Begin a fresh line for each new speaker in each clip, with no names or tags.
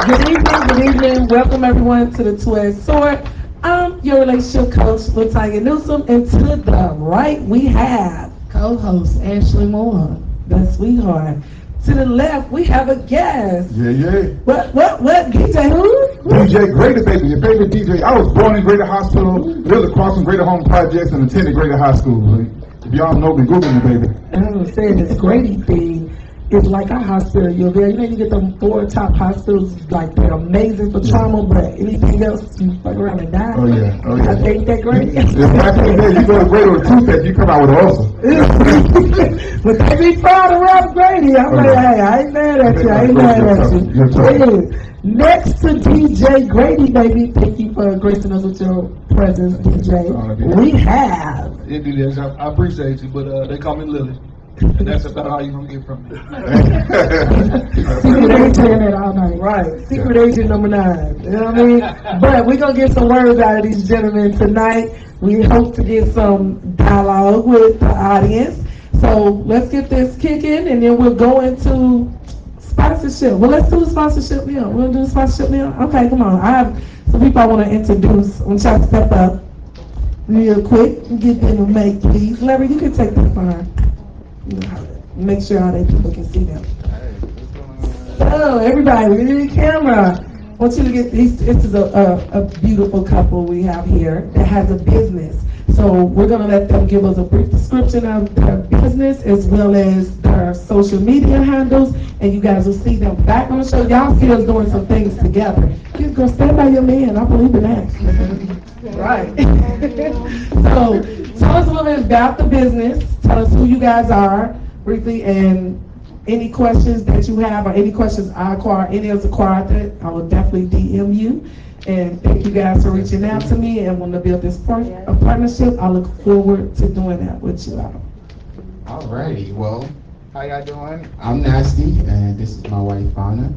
Good evening. Welcome everyone to the Two-Edged Sword. I'm your relationship coach, La'Tanya Moore-Newsome, and to the right we have co-host Ashley Moore, the sweetheart. To the left we have a guest.
Yeah.
What? DJ who?
DJ Greater, baby, your favorite DJ. I was born in Greater Hospital, lived across from Greater Home Projects, and attended Greater High School. If y'all know me, Google me, baby.
I'm saying this Grady thing is like our hospital. You're there. You know, you get them 4 top hospitals, like they're amazing for trauma, but anything else, you fuck around and die.
Oh yeah.
I think that Grady.
If back in the day, you go to Greater with a toothache, you come out with an ulcer.
But they be proud of Rob Grady. I'm like, hey, I ain't mad at you. Yeah. Next to DJ Grady, baby, thank you for gracing us with your presence, DJ. We have.
I appreciate you, but they call me Lily. And that's about all you're going to get from me.
Secret agent all night. Right. Secret agent number 9. You know what I mean? But we're going to get some words out of these gentlemen tonight. We hope to get some dialogue with the audience. So let's get this kicking, and then we'll go into sponsorship. Well, let's do a sponsorship meal. We'll do a sponsorship meal? Okay, come on. I have some people I want to introduce. I want y'all to step up real quick and get them a mic, please. Larry, you can take this far. Make sure all the people can see them. So, everybody, we need a camera. I want you to get these. This is a beautiful couple we have here that has a business. So, we're going to let them give us a brief description of their business as well as their social media handles. And you guys will see them back on the show. Y'all see us doing some things together. You go stand by your man. I believe in that. Right. So, tell us a little bit about the business. Tell us who you guys are, briefly, and any questions that you have or any questions I acquire, any of us acquired that, I will definitely DM you. And thank you guys for reaching out to me and want to build this a partnership. I look forward to doing that with you all.
Alrighty, well, how y'all doing? I'm Nasty, and this is my wife, Fauna.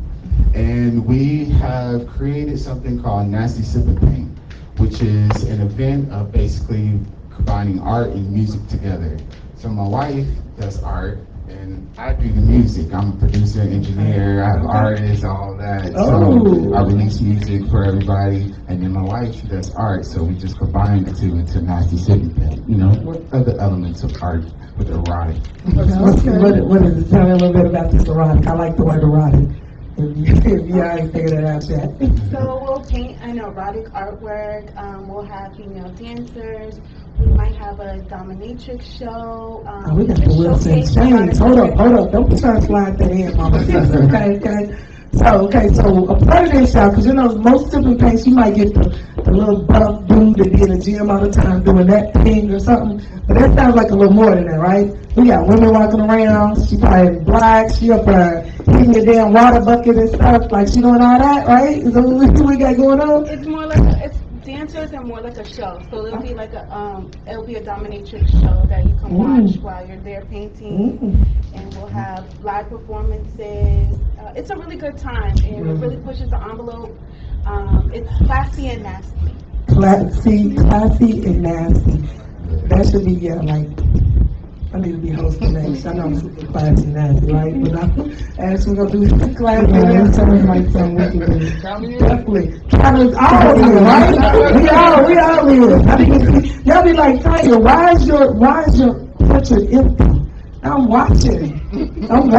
And we have created something called Nasty Sip and Paint, which is an event of basically combining art and music together. So my wife does art, and I do the music. I'm a producer, engineer, I have artists, all that. So I release music for everybody, and then my wife, she does art, so we just combine the two into Nasty Sip and Paint, you know, with other elements of art, with erotic.
What is it? Tell me a little bit about this erotic. I like the word erotic. If you ain't figured it out yet.
So we'll paint an erotic artwork. We'll have female dancers. We might have a dominatrix show.
We got the Wilson Chains. Hold up. Don't be trying to slide that in, mama. Okay. So a part of this, y'all, because you know, most different paints, you might get the little buff dude that be in the gym all the time doing that thing or something. But that sounds like a little more than that, right? We got women walking around. She probably black. She up hitting your damn water bucket and stuff. Like she doing all that, right? Is that what we got going on?
It's more like dancers are more like a show. So it'll be like it'll be a dominatrix show that you can watch while you're there painting. And we'll have live performances. It's a really good time, and it really pushes the envelope. It's classy and nasty. Classy and nasty.
That should be, like, I need to be hosting next. I know I'm super classy and nasty, right? But I'm actually going to do classy and nasty. Sounds like something we can do. Definitely. Cameras all here, right? We all here. Y'all be like, Tanya, why is your picture empty? I'm watching. I don't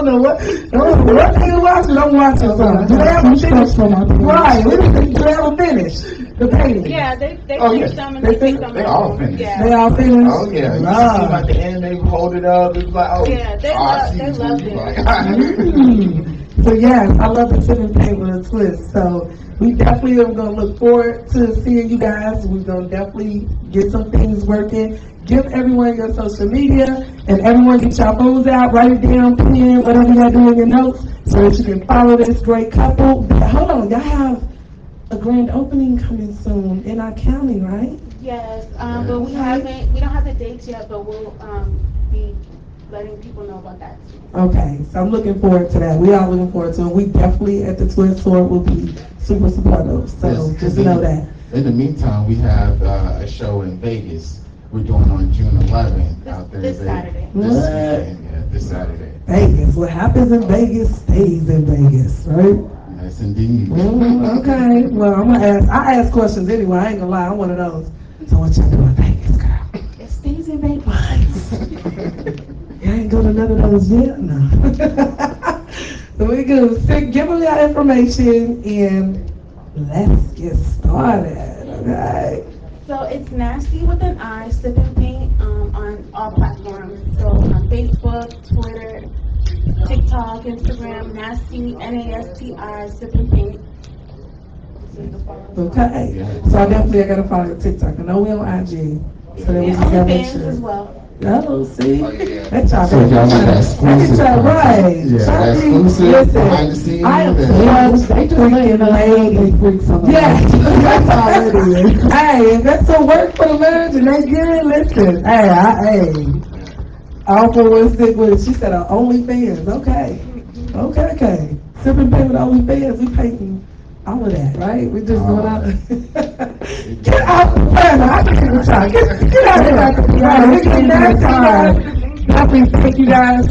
know what they're watching. I'm watching something. Do they have a finish? Right. Do they have a finish? The painting.
Yeah, they finish them and they take them.
They all finished.
Yeah.
They all finished?
Oh yeah. You see like the end, they hold it up. It's like, oh.
Yeah, they love it.
Like,
So yes, I love the sip and paint with a twist. So we definitely are going to look forward to seeing you guys. We're going to definitely get some things working. Give everyone your social media, and everyone get your phones out, write it down, pen, whatever y'all do in your notes, so that you can follow this great couple. But hold on, y'all have a grand opening coming soon in our county, right?
Yes, but we don't have the dates yet, but we'll be letting people know about that soon.
Okay, so I'm looking forward to that. We are looking forward to it. We definitely at the Twin Sword will be super supportive, so just know that.
In the meantime, we have a show in Vegas. We're doing on June 11th out there.
This Saturday.
This Saturday.
Vegas. What happens in Vegas stays in Vegas, right?
Yes, indeed.
Okay, well, I ask questions anyway, I ain't gonna lie, I'm one of those. So what y'all doing Vegas, girl? It's things in Vegas. You ain't go to none of those yet? No. So we go, give them that information and let's get started, okay?
So it's Nasty with an I, Sip and Paint, on all platforms. So on Facebook, Twitter, TikTok, Instagram, Nasty, N-A-S-T-I, Sip and Paint.
Okay, so I gotta follow your TikTok. I know we on IG, so then we just gotta make
OnlyFans
sure.
as well.
Oh, see?
Oh, yeah.
That y'all
So y'all like that exclusive
y'all right.
content. Yeah,
Y'all
that
be-
exclusive behind the scenes.
I am
and-
such a freaking lady. Yeah, that's all it is. Hey, if that's some work for the marriage and they good, listen. Hey. All for one stick with it. She said, OnlyFans. Okay. Sipping pay with OnlyFans. We painting all of that, right? We just going out. Get out the front. I can't with y'all. Get out of here. We getting nasty, guys. Definitely thank you guys.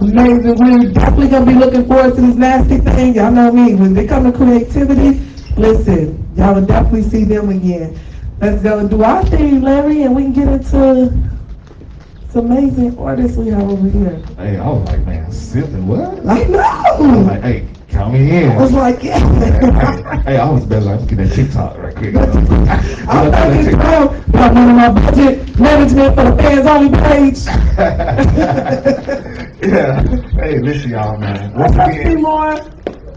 Amazing. We're definitely going to be looking forward to this nasty thing. Y'all know me. When they come to creativity, listen, y'all will definitely see them again. Let's go and do our thing, Larry, and we can get into some amazing artists we have over here.
Hey, I was like, man, sipping what?
I
I was
know.
like, hey, count me in.
I was like, yeah.
Hey, I was better like, get that TikTok right quick.
I'm thinking about one of my budget management for the fans only page.
Yeah. Hey, listen, y'all, man.
What's up, Seymour?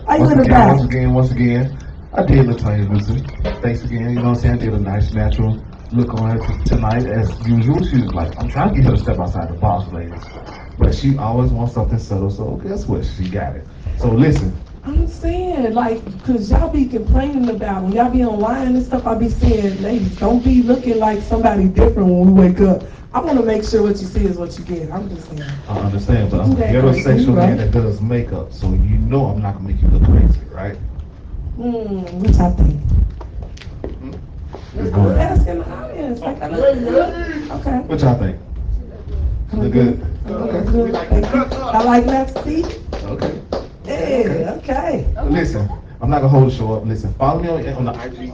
How you in the back?
Once again, I did La'Tanya Moore-Newsome. Thanks again, you know what I'm saying? I did a nice natural look on her tonight as usual. She was like, I'm trying to get her to step outside the box, ladies. But she always wants something subtle, so guess what? She got it. So listen.
I'm saying, like, cause y'all be complaining about when y'all be online and stuff, I be saying, ladies, don't be looking like somebody different when we wake up. I want to make sure what you see is what you get. I'm just saying.
I understand, but I'm a
Do that
heterosexual
crazy,
man
right?
that does makeup, so you know I'm not gonna make you look crazy, right?
What y'all think?
It's
I'm
good.
asking the audience. Like, I look okay.
What y'all think? Look good?
Okay. Good. Thank you. I like that speech.
Okay.
Yeah, okay.
Listen, I'm not gonna hold the show up. Listen, follow me on the IG.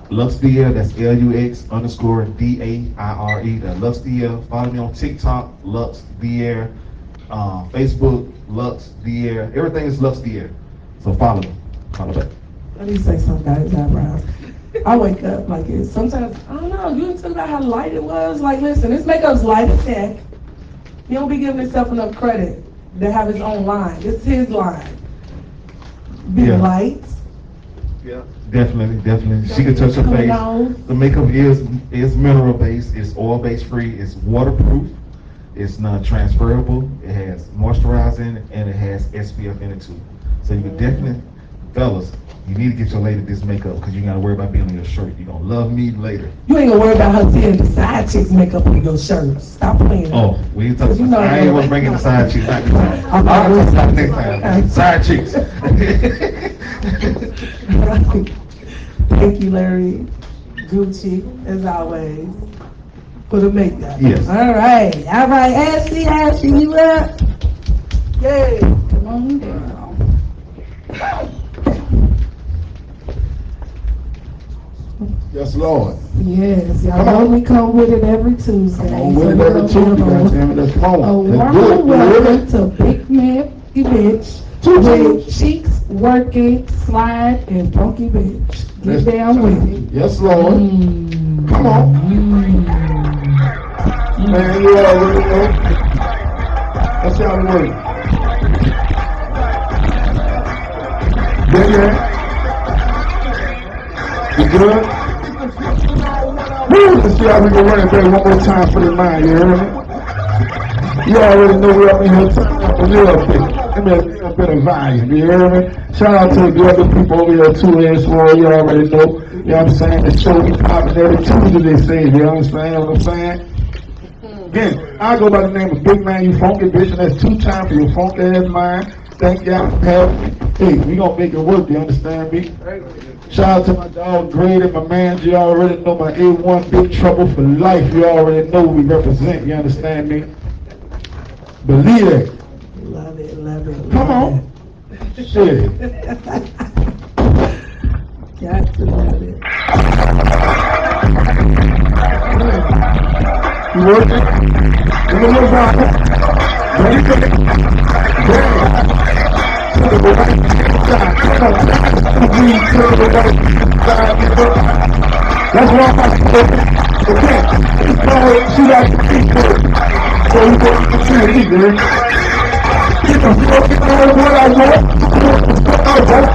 LuxDier, that's LUX_DAIRE, that LuxDier. Follow me on TikTok, LuxDier. Facebook, LuxDier. Everything is LuxDier. So follow me. Follow back.
Let me say something about his eyebrows. I wake up like it. Sometimes, I don't know, you talk about how light it was. Like, listen, this makeup's light as heck. He don't be giving himself enough credit to have his own line. It's his line. Big
Yeah.
lights.
Yeah, definitely. She can touch her
Coming
face.
out.
The makeup is mineral based, it's oil based free, it's waterproof, it's non-transferable, it has moisturizing, and it has SPF in it too. So you can definitely, fellas, you need to get your lady this makeup because you gotta worry about being on your shirt. You're gonna love me later.
You ain't gonna worry about her seeing the side chicks makeup on your shirt. Stop playing.
Oh, we ain't talking
You know
about, I
I
ain't
know.
gonna bring in the side chicks. Not this time.
I'm
I'll
not
talk about it
listening.
next time. Side chicks.
Thank you, Larry. Gucci, as always, for the makeup.
Yes.
All right. Ashley, you up? Yay. Come on down.
Yes, Lord.
Yes, y'all know we come with it every Tuesday.
Come on with it every Tuesday, goddammit. Let's come
A
on. Let's
warm
do it.
welcome to Big Man Bitch with Cheeks Working, Slide, and Funky Bitch. Get down with it.
Yes, Lord. Come on. Man, you already know. That's how it works. Yeah. You good? Woo! Let's see how we can run it back one more time for the mind, you heard me? You already know we're up in here turning up a little bit. Give me a little bit of volume, you heard me? Shout out to the other people over here too, you already know. You know what I'm saying? The show be popping every Tuesday, they say, you understand what I'm saying? Again, I go by the name of Big Man, you funky bitch, and that's 2 times for your funky ass mind. Thank y'all for having me. Hey, we gonna make it work, you understand me? Shout out to my dog Grady, my man, you already know my A1 Big Trouble for life, you already know we represent, you understand me? Believe it.
Love it.
Come on. Shit.
Got to love it.
You working? You know what's wrong? Ready for it? To the right side. Come on. To the right side. That's why I'm saying. Okay. She like to keep it. So you go to the tree, man. You know what I want? I want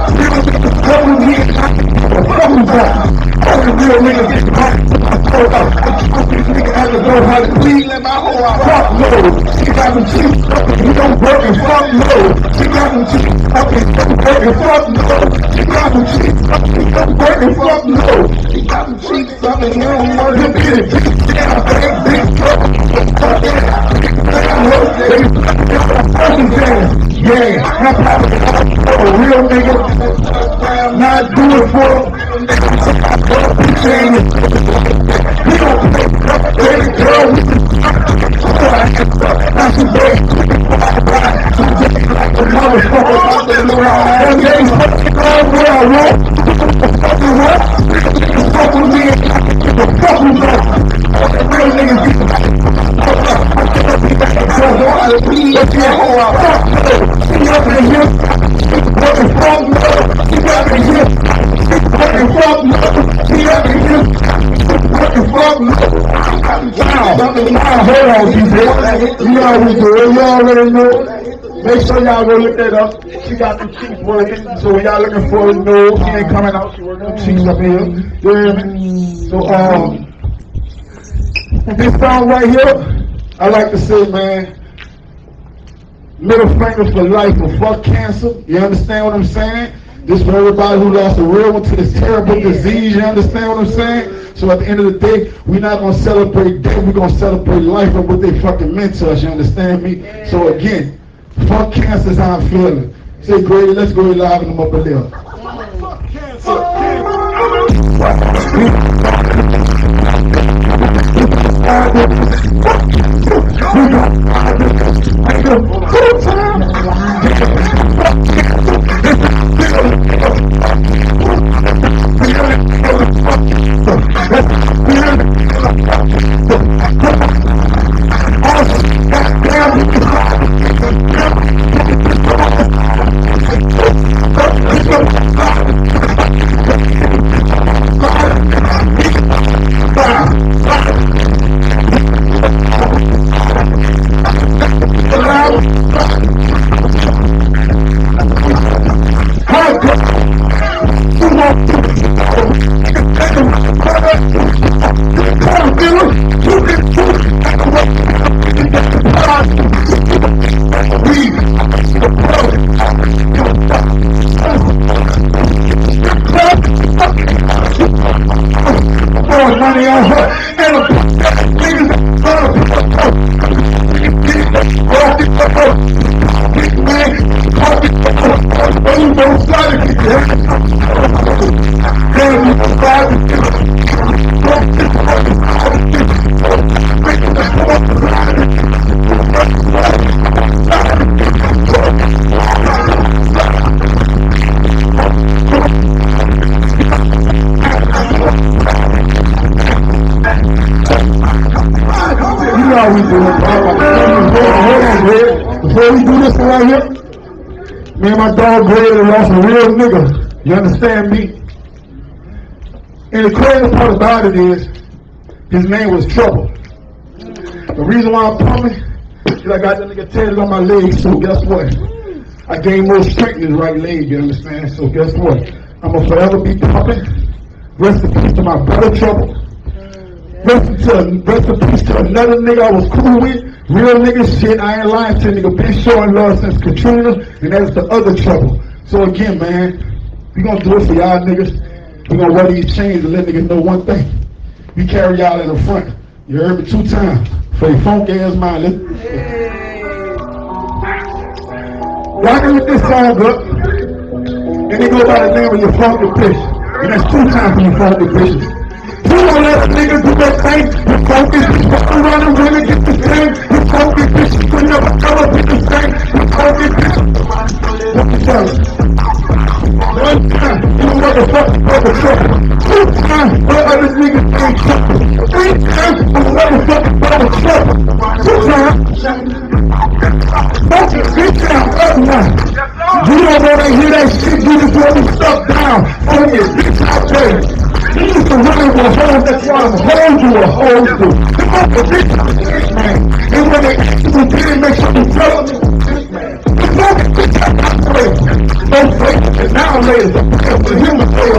real niggas get back. I don't know how to please let my whole out. Fuck no. She got them cheap. You don't work and fuck no. She got them cheap. Don't work and fuck no. She got them cheap. Don't work and fuck no. She got them cheap. Something you don't work and get it. Yeah, that's how a real nigga not do it for we don't pay baby girl. That's a day. Like a motherfucker. That day fucking around where I want. Fucking what? Fuck with me and fuck with me. Real niggas get let's get whole out. Fuck no. She up in here. Fucking fuck no. She up in here. Fucking fuck no. She up in here. Fucking fuck no. Wow, hold on, people. You know how we do it. You already know. Make sure y'all go look that up. She got the cheeks working. So when y'all looking for it, no, she ain't coming out. She working the cheeks up here. You hear me? So, this song right here, I like to say, man, middle finger for life or fuck cancer. You understand what I'm saying? This for everybody who lost a real one to this terrible disease. You understand what I'm saying? So at the end of the day, we're not going to celebrate death. We're going to celebrate life and what they fucking meant to us. You understand me? So again, fuck cancer is how I'm feeling. Say, Grady, let's go live in them up a little. Fuck cancer. Money on her and a niggas how we do it. Before we do this one right here, me and my dog Grady lost a real nigga. You understand me? And the crazy part about it is, his name was Trouble. The reason why I'm pumping is I got that nigga tatted on my leg, so guess what? I gained more strength in his right leg, you understand? So guess what? I'm gonna forever be pumping. Rest in peace to my brother Trouble. Rest in peace to another nigga I was cool with. Real nigga shit, I ain't lying to a nigga. Been showing love since Katrina, and that's the other Trouble. So again, man, we gonna do it for y'all niggas. We gonna wear these chains and let niggas know one thing. We carry y'all in the front. You heard me 2 times. For your funky ass mind. Y'all can look this song up, and they go by the name of your funky bitch. And that's 2 times for your funky bitches. You don't let a nigga do that thing. You focus, you fuck around and really get the same. You focus, bitch, you could never ever be the same. You focus, bitch. Let me tell you. One time, you know what the motherfucking perpetrator. 2 times for other niggas ain't trouble. 3 times for motherfucking perpetrator. 2 times. Fuck it, bitch out, up now. You don't wanna hear that shit, you just want me stuck down. Fuck it, bitch out there. You used to run with a hole, that's why I'm hold you a hole to. Come on, the bitch out there, man. And when they ask you again, make sure you tell them it's this man. Fuck it, bitch out there. Don't say it now later. The human say,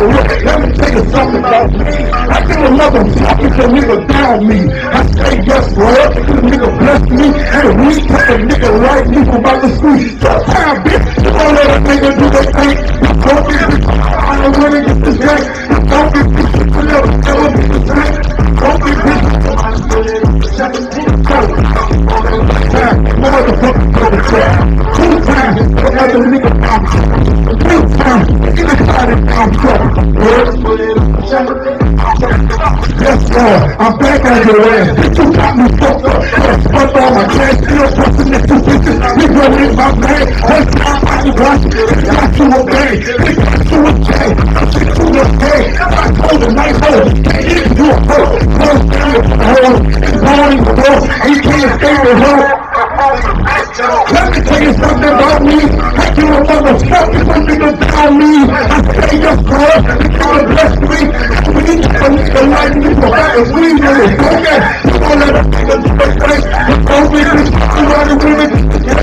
let me tell you something about me. I give a motherfucking to nigga down me. I say yes, Lord, the nigga bless me, and we take a nigga like me from out the street. Sometimes, bitch, you don't let a nigga do their thing. You don't get this, I don't wanna get this gang. You don't get this, you never be the same. Don't get this, motherfucking perpetrator. 2 times, another nigga down. 2 times, anybody down trouble. Yes, Lord, I'm back on your ass. Bitch, you got me fucked up. Fuck all my cash, still busting that 2 bitches. We gon' hit my man. One time I can watch it. Got you a bang. They got you a bang. Shit, you a bang. I told the night hole. Can't even do a hoe. Close down the hole. It's going to go. He can't stay with her. Let me tell you something about me. I give a motherfucker something about me. I say yes, Lord, God bless me. We need a nigga like me for that if we know it. Okay, you gon' let a nigga do their thing. You gon' get this shit around the women. You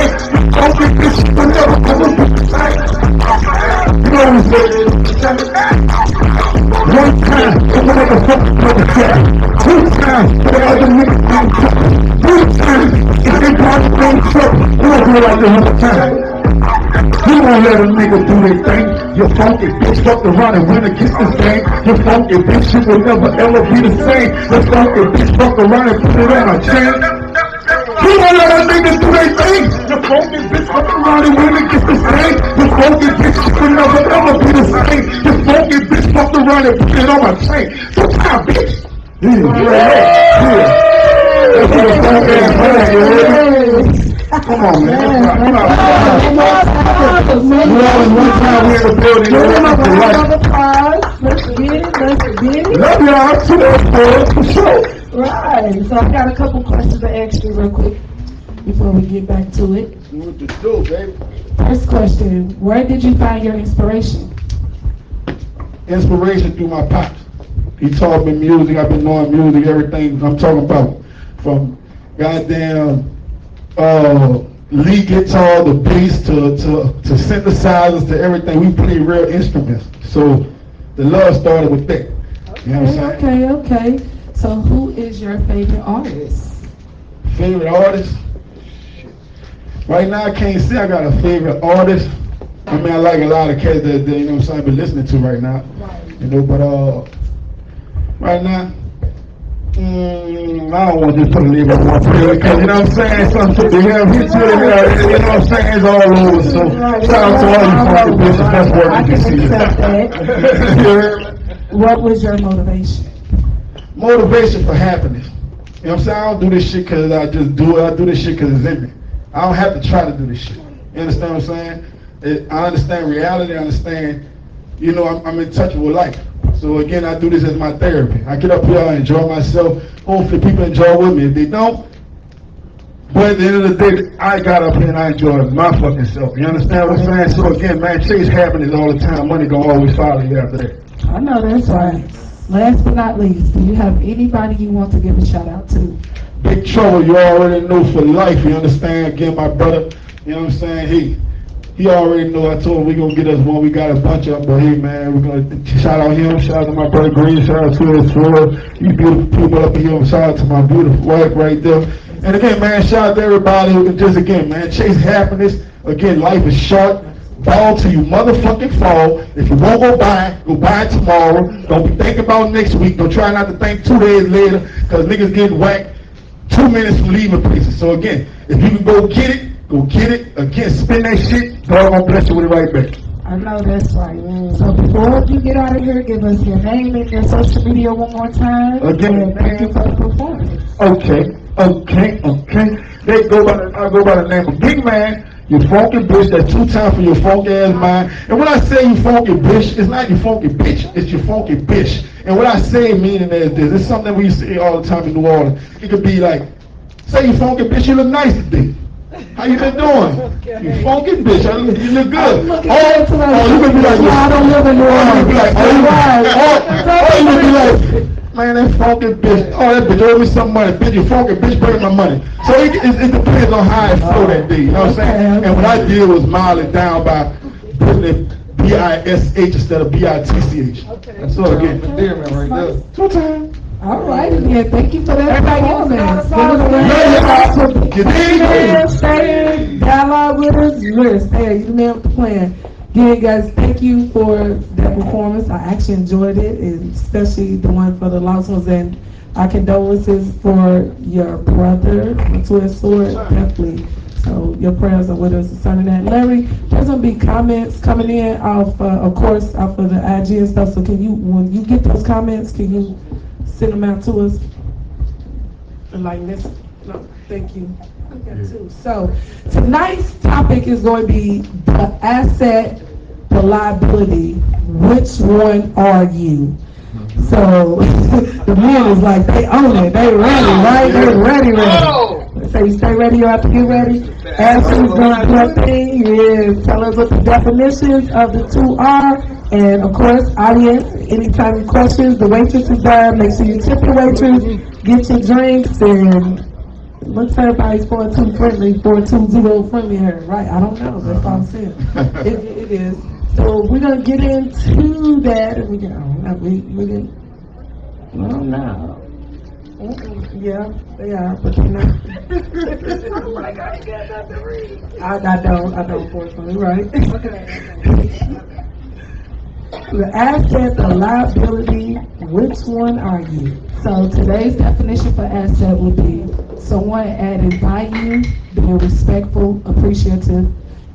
gon' get this shit will never come up with the same. You know what I'm saying? 1 time for the motherfucking perpetrator. 2 times for the other niggas down trouble. 3 times if they got the same trouble. You don't do it like the other time. You won't let a nigga do their thing. You funky bitch, fuck around and win against this game. You funky bitch, you will never ever be the same. You funky bitch, fuck around and put it on my chain. You won't let a nigga do their thing. You funky bitch, fuck around and win against this game. You funky bitch, you will never ever be the same. You funky bitch, fuck around and put it on my chain. So time, bitch. That's what a funky ass man, you heard? Come on, man. Come on. We always one time we in the building.
Let's get it.
Love y'all too, for sure.
Right, so I got a couple questions to ask you real quick before we get back to it.
What to do, baby?
First question, where did you find your inspiration?
Inspiration through my pops. He taught me music. I've been knowing music, everything I'm talking about. From goddamn lead guitar, the bass, to synthesizers, to everything. We play real instruments. So the love started with that. You know what I'm saying?
Okay. So who is your favorite artist?
Favorite artist? Right now I can't say I got a favorite artist. I mean, I like a lot of cats that you know what I'm saying, I've been listening to right now. Right. You know, but right now, I don't want to just put a label on my field because, you know what I'm saying, something to him, he's to him, you know what I'm saying, it's all over. So shout out to all you funky bitches, that's what I can see.
What was your motivation?
Motivation for happiness. You know what I'm saying? I don't do this shit because I just do it. I do this shit because it's in me. I don't have to try to do this shit. You understand what I'm saying? I understand reality. I understand, you know, I'm in touch with life. So again, I do this as my therapy. I get up here, I enjoy myself. Hopefully people enjoy with me. If they don't, but at the end of the day, I got up here and I enjoy my fucking self. You understand what I'm saying? So again, man, chase happiness all the time. Money gonna always follow you after that.
I know that's right. Last but not least, do you have anybody you want to give a shout out to?
Big Trouble, you already know for life, you understand? Again, my brother, you know what I'm saying? He already know. I told him we gonna get us one. We got a bunch of them, but hey, man, we're gonna shout out him, shout out to my brother Green, shout out to his sword. You beautiful people up here, shout out to my beautiful wife right there. And again, man, shout out to everybody who can just, again, man, chase happiness. Again, life is short. Ball till you motherfucking fall. If you won't go buy it tomorrow. Don't be thinking about next week. Don't try not to think 2 days later, because niggas getting whacked 2 minutes from leaving places. So again, if you can go get it, go get it. Again, spend that shit, God gonna bless you with it right back.
I know that's right. So before you get out of here, give us your name and your social media one more time.
Again,
thank you for the performance.
Okay. They I go by the name of Big Man. You funky bitch, that's 2 times for your funky ass mind. And when I say you funky bitch, it's not you funky bitch, it's your funky bitch. And what I say meaning is this, it's something we say all the time in New Orleans. It could be like, say you funky bitch, you look nice today. How you been doing? You funky bitch, you look good. Oh, you could be like,
I don't live in New Orleans.
you could be like, man, that funky bitch. Oh, that bitch owe me some money. Bitch, you funky bitch, bring my money. So it depends on how I flow that day. You know what I'm saying? And what I did was mile it down by putting it BISH instead of BITCH. That's all again.
Right there.
2 times.
All right, again, thank you for that performance. Stay dialogue with us. You're staying. You nailed the plan. Again, guys, thank you for that performance. I actually enjoyed it, and especially the one for the lost ones. And our condolences for your brother, to his sword, definitely. So your prayers are with us concerning that. Larry, there's gonna be comments coming in off, of course, off of the IG and stuff. So can you, when you get those comments, can you send them out to us? Like this? No, thank you. So tonight's topic is going to be the asset, the liability. Which one are you? So the men is like, they own it, they ready, right? They ready. So you stay ready, you have to get ready. Ashley's going to do her thing, is tell us what the definitions of the two are. And of course, audience, anytime you questions, the waitress is there. Make sure you tip your waitress, get your drinks, and what's everybody's 420 friendly, 420 friendly here, right? I don't know, that's all I'm saying. It is. So we're gonna get into that, and we can, well, no. Yeah, they are, but they're not. I don't fortunately, right? The asset, the liability, which one are you? So today's definition for asset would be someone adding value, being respectful, appreciative,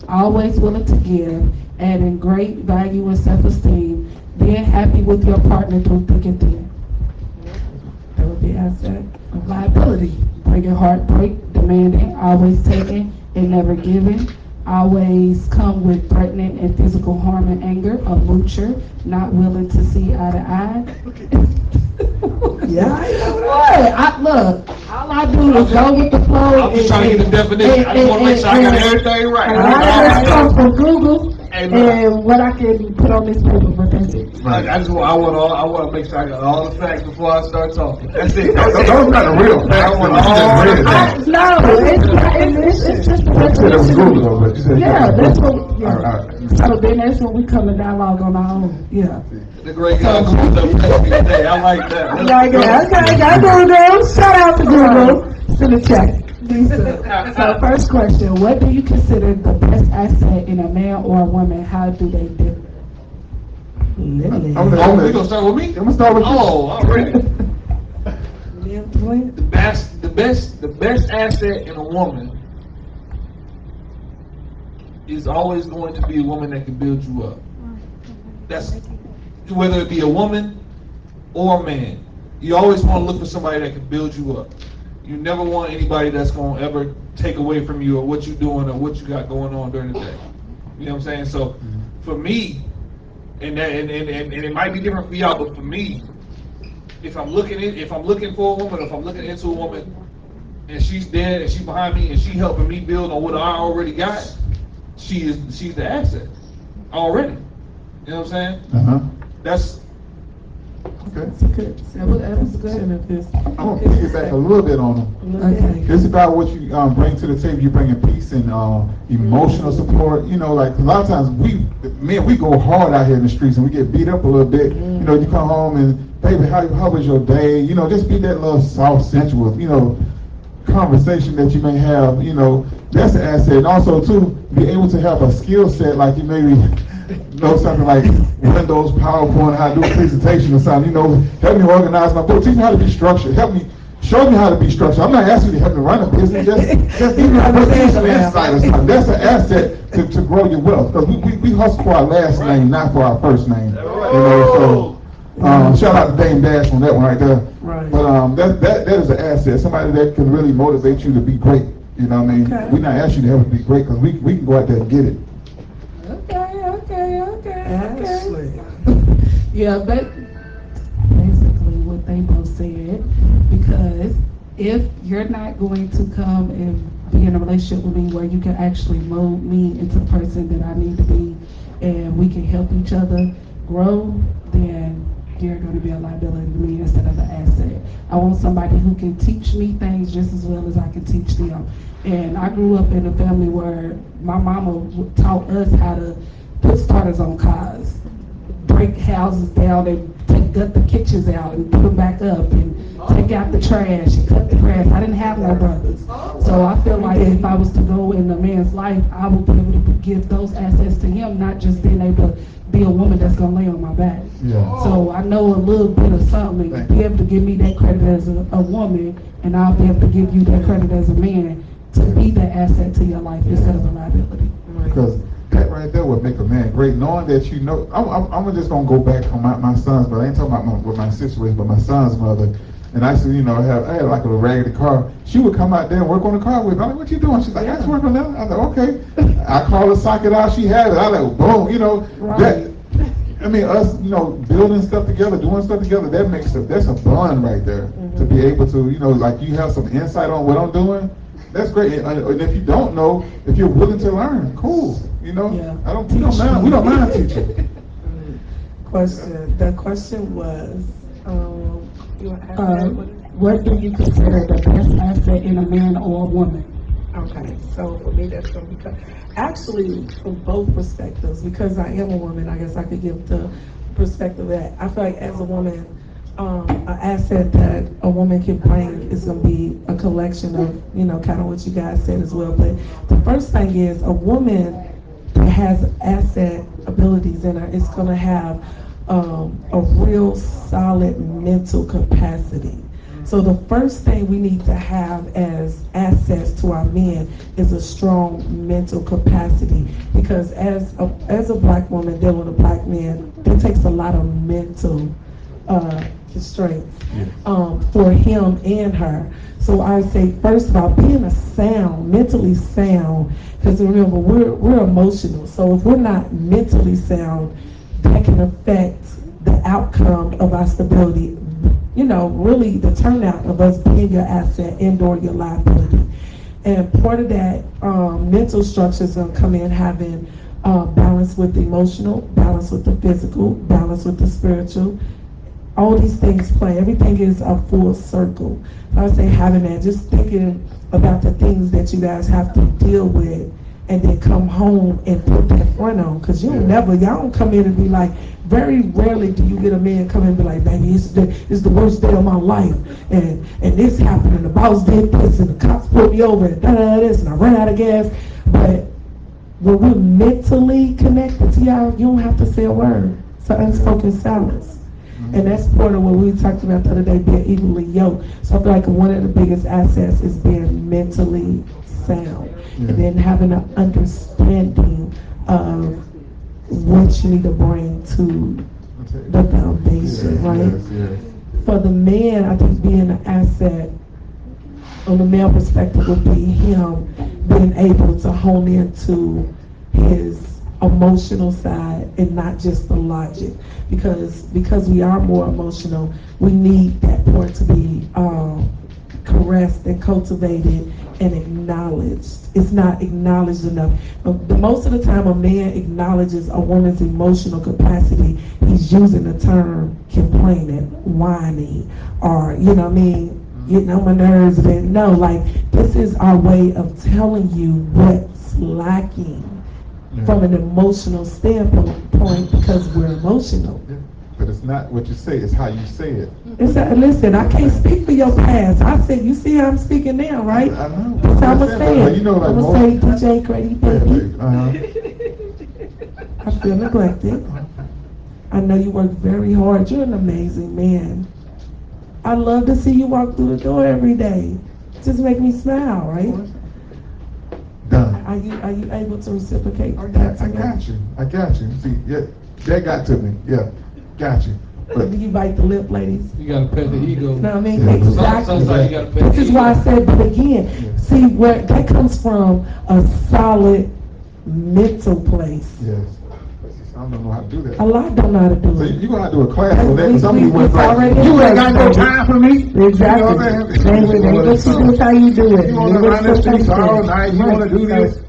always willing to give, adding great value and self-esteem, being happy with your partner through thick and thin. That would be asset. Liability, bringing heartbreak, demanding, always taking and never giving, always come with threatening and physical harm and anger, a moocher, not willing to see eye to eye. Yeah, I know what. Look, all I do is go with the flow.
I'm just trying to get the definition. I just want to make sure I got everything right.
A lot of this comes from Google and what I can put on this paper, but that's it.
Right. I want to make sure I got all the facts before I start talking. That's it.
Those are not the real facts.
I want all the facts.
No, it's just
That's Google though, but you said
yeah, that's what. Yeah.
All right.
So then that's when we come to dialogue on our own. Yeah.
The great guy Googled up today. I like that.
Okay, I Google. Shout out to Google. Send a check. So first question, what do you consider the best asset in a man or a woman? How do they differ?
We're going to start with me?
I'm going to start with you.
Oh, already.
The
The best asset in a woman is always going to be a woman that can build you up. That's whether it be a woman or a man. You always want to look for somebody that can build you up. You never want anybody that's going to ever take away from you or what you're doing or what you got going on during the day. You know what I'm saying? So for me, and it might be different for y'all, but for me, if I'm looking for a woman, if I'm looking into a woman, and she's there and she's behind me and she helping me build on what I already got, she's the asset already. You know what I'm saying? That's
Okay.
That was good.
I'm going to piggyback a little bit on them.
Okay.
It's about what you bring to the table. You bring in peace and emotional support. You know, like a lot of times we go hard out here in the streets and we get beat up a little bit. You know, you come home and, baby, how was your day? You know, just be that little soft, sensual, conversation that you may have. You know, that's an asset. And also, too, be able to have a skill set like you maybe know something like Windows, PowerPoint, how to do a presentation or something. Help me organize my book. Teach me how to be structured. Show me how to be structured. I'm not asking you to help me run a business. Just give me a potential insight or something. That's an asset to grow your wealth. Because we hustle for our last name, not for our first name. So shout out to Dame Dash on that one right there.
Right.
But that is an asset. Somebody that can really motivate you to be great. You know what I mean?
Okay.
We're not asking you to help us be great, because we can go out there and get it.
Okay.
Ashley.
Yeah, but basically what they both said, because if you're not going to come and be in a relationship with me where you can actually mold me into the person that I need to be, and we can help each other grow, then you're going to be a liability to me instead of an asset. I want somebody who can teach me things just as well as I can teach them. And I grew up in a family where my mama taught us how to put starters on cars, break houses down and gut the kitchens out and put them back up, and take out the trash and cut the grass. I didn't have no brothers. So I feel like if I was to go in a man's life, I would be able to give those assets to him, not just being able to be a woman that's going to lay on my back.
Yeah.
So I know a little bit of something, and be able to give me that credit as a woman, and I'll be able to give you that credit as a man to be that asset to your life instead of a liability.
Because that right there would make a man great, knowing that you know. I'm just gonna go back on my son's, but I ain't talking about what my sister was, but my son's mother. And I used to, you know, I had like a raggedy car. She would come out there and work on the car with me. I'm like, what you doing? She's like, I just work on that. I'm like, okay. I call her, socket out, she had it. I like, boom, you know. That, I mean, us, you know, building stuff together, doing stuff together, that's a bond right there. To be able to, you know, like you have some insight on what I'm doing. That's great. And if you don't know, if you're willing to learn, cool. You know, we don't mind teaching.
Question. The question was, you want to ask that?
What do you consider the best asset in a man or a woman?
Okay, so for me, that's going to be actually from both perspectives. Because I am a woman, I guess I could give the perspective that I feel like as a woman, an asset that a woman can bring is going to be a collection of, you know, kind of what you guys said as well. But the first thing is a woman that has asset abilities in her is going to have a real solid mental capacity. So the first thing we need to have as assets to our men is a strong mental capacity, because as a black woman dealing with a black man, it takes a lot of mental constraints for him and her. So I say first of all, being mentally sound, because remember we're emotional. So if we're not mentally sound, that can affect the outcome of our stability. You know, really the turnout of us being your asset and or your liability. And part of that mental structure is going to come in having balance with the emotional, balance with the physical, balance with the spiritual. All these things play. Everything is a full circle. I would say having that, just thinking about the things that you guys have to deal with, and then come home and put that front on. Because y'all don't come in and be like, very rarely do you get a man come in and be like, baby, it's the worst day of my life, and this happened, and the boss did this, and the cops pulled me over, and this, and I ran out of gas. But when we're mentally connected to y'all, you don't have to say a word. It's an unspoken silence. And that's part of what we talked about the other day, being evenly yoked. So I feel like one of the biggest assets is being mentally sound. And then having an understanding of what you need to bring to the foundation, right? For the man, I think being an asset on the male perspective would be him being able to hone into his emotional side and not just the logic, because we are more emotional, we need that part to be caressed and cultivated and acknowledged. It's not acknowledged enough. But most of the time a man acknowledges a woman's emotional capacity, he's using the term complaining, whining, or, you know what I mean, getting on my nerves. And no, like, this is our way of telling you what's lacking from an emotional standpoint, because we're emotional.
But it's not what you say, it's how you say it.
Listen, I can't speak for your past. I said, you see how I'm speaking now, right?
I know.
That's how I'm going to say it.
You know, like
I'm going to say, DJ Grady, baby. I feel neglected. I know you work very hard. You're an amazing man. I love to see you walk through the door every day. Just make me smile, right?
Done.
Are you able to reciprocate
I
that?
got you. See, yeah, that got to me. Yeah, got you.
You bite the lip, ladies.
You gotta pet the ego.
You know what I mean?
Yeah.
Exactly.
Sometimes you gotta pet
This is why I said, but again, see where that comes from a solid mental place.
Yes. I don't know how to do that.
A lot don't know how to do
So
it.
you're gonna have to do a class on that.
We-
Some
we-
people went
it's
like,
already
you
in
ain't got no
place.
time for me.
Exactly.
You know what I'm saying?
They what you do, how you do it.
You wanna
They
run
what
this
you
thing all
say.
night, you wanna do this.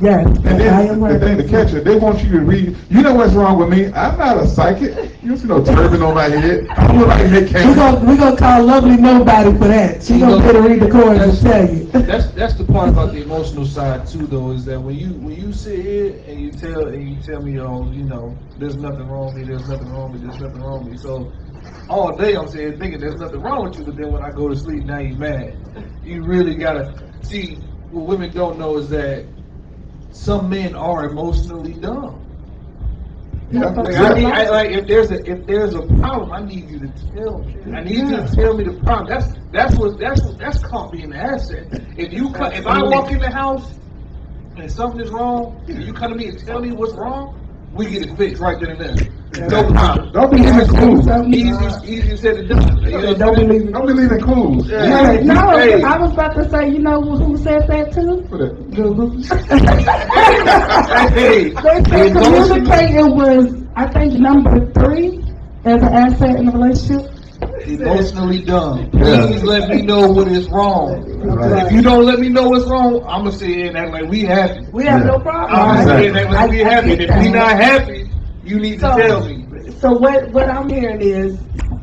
Yes,
And
I am
then the thing to catch it, they want you to read. You know what's wrong with me? I'm not a psychic. You don't see no turban on my head. I look like Nick Cannon.
We gonna call Lovely Nobody for that. She gonna better read the cards and tell you.
That's the part about the emotional side too, though, is that when you sit here and you tell me, oh, you know, there's nothing wrong with me, there's nothing wrong with me, there's nothing wrong with me. So all day I'm saying thinking there's nothing wrong with you, but then when I go to sleep, now you mad. You really gotta see what women don't know is that some men are emotionally dumb.
Yeah.
Like if there's a problem, I need you to tell me. I need you to tell me the problem. That's called being an asset. If I walk in the house and something is wrong, and you come to me and tell me what's wrong, we get it fixed right then and there. No problem.
Don't believe in clues.
Easy said and done. You know,
Don't believe in clues.
Yeah.
No,
Hey.
I was about to say, you know who said that too?
What that?
Google.
Hey,
They said communicating was, I think, number 3 as an asset in a relationship.
emotionally dumb.
Yeah.
Please let me know what is wrong.
Right.
If you don't let me know what's wrong, I'm gonna sit here and act like we happy.
We have
Yeah.
no problem.
I'm gonna sit here and
Exactly.
act like we happy. And if we not happy, you need to tell me.
So what I'm hearing is,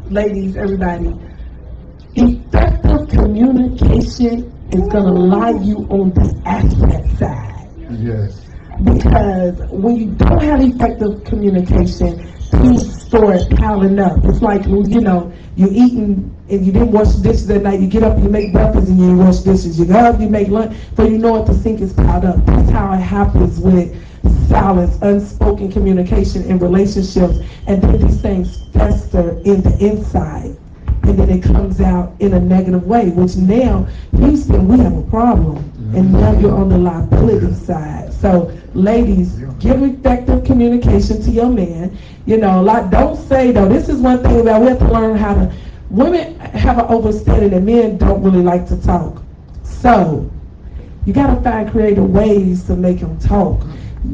ladies, everybody, effective communication is gonna lie you on the asset side.
Yes.
Because when you don't have effective communication, things start piling up. It's like, you know, you're eating and you didn't wash the dishes that night. You get up, you make breakfast, and you didn't wash dishes. You go up, you make lunch, but you know what, the sink is piled up. That's how it happens with silence, unspoken communication in relationships, and then these things fester in the inside, and then it comes out in a negative way, which now, Houston, we have a problem, and now you're on the liability side. So, ladies, give effective communication to your man. You know, like, don't say, though, this is one thing about, we have to learn how to, women have an overstanding that men don't really like to talk. So, you gotta find creative ways to make them talk.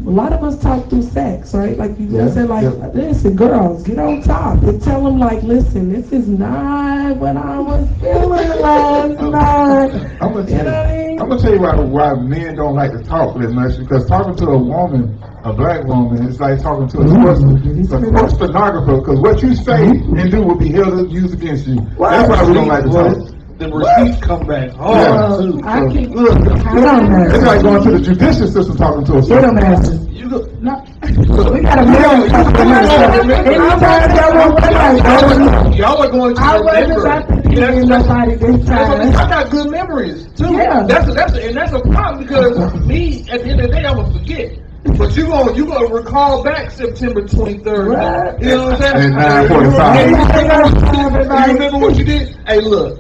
A lot of us talk through sex, right? Like you
Yeah,
said, like,
yeah.
listen, girls, get on top and tell them, like, listen, this is not what I was feeling last night.
I'm gonna
You know what I mean?
tell you why men don't like to talk that much, because talking to a woman, a black woman, is like talking to a sports stenographer, because what you say and do will be held and used against you. That's why we don't like to talk.
The receipts come back hard.
Yeah.
too.
I
So,
can,
look,
it don't matter.
It's like going to the judicial system talking to a
It don't matter.
you look.
No. We got a million anytime y'all want to
Y'all were going to
I
the
wasn't
library.
about to give nobody this time.
I got good memories too.
Yeah.
That's a problem, because me at the end of the day I'm gonna forget. But you gonna recall back September 23rd.
Right.
You know what I'm saying?
At 9:45.
You remember what you did? Hey, look.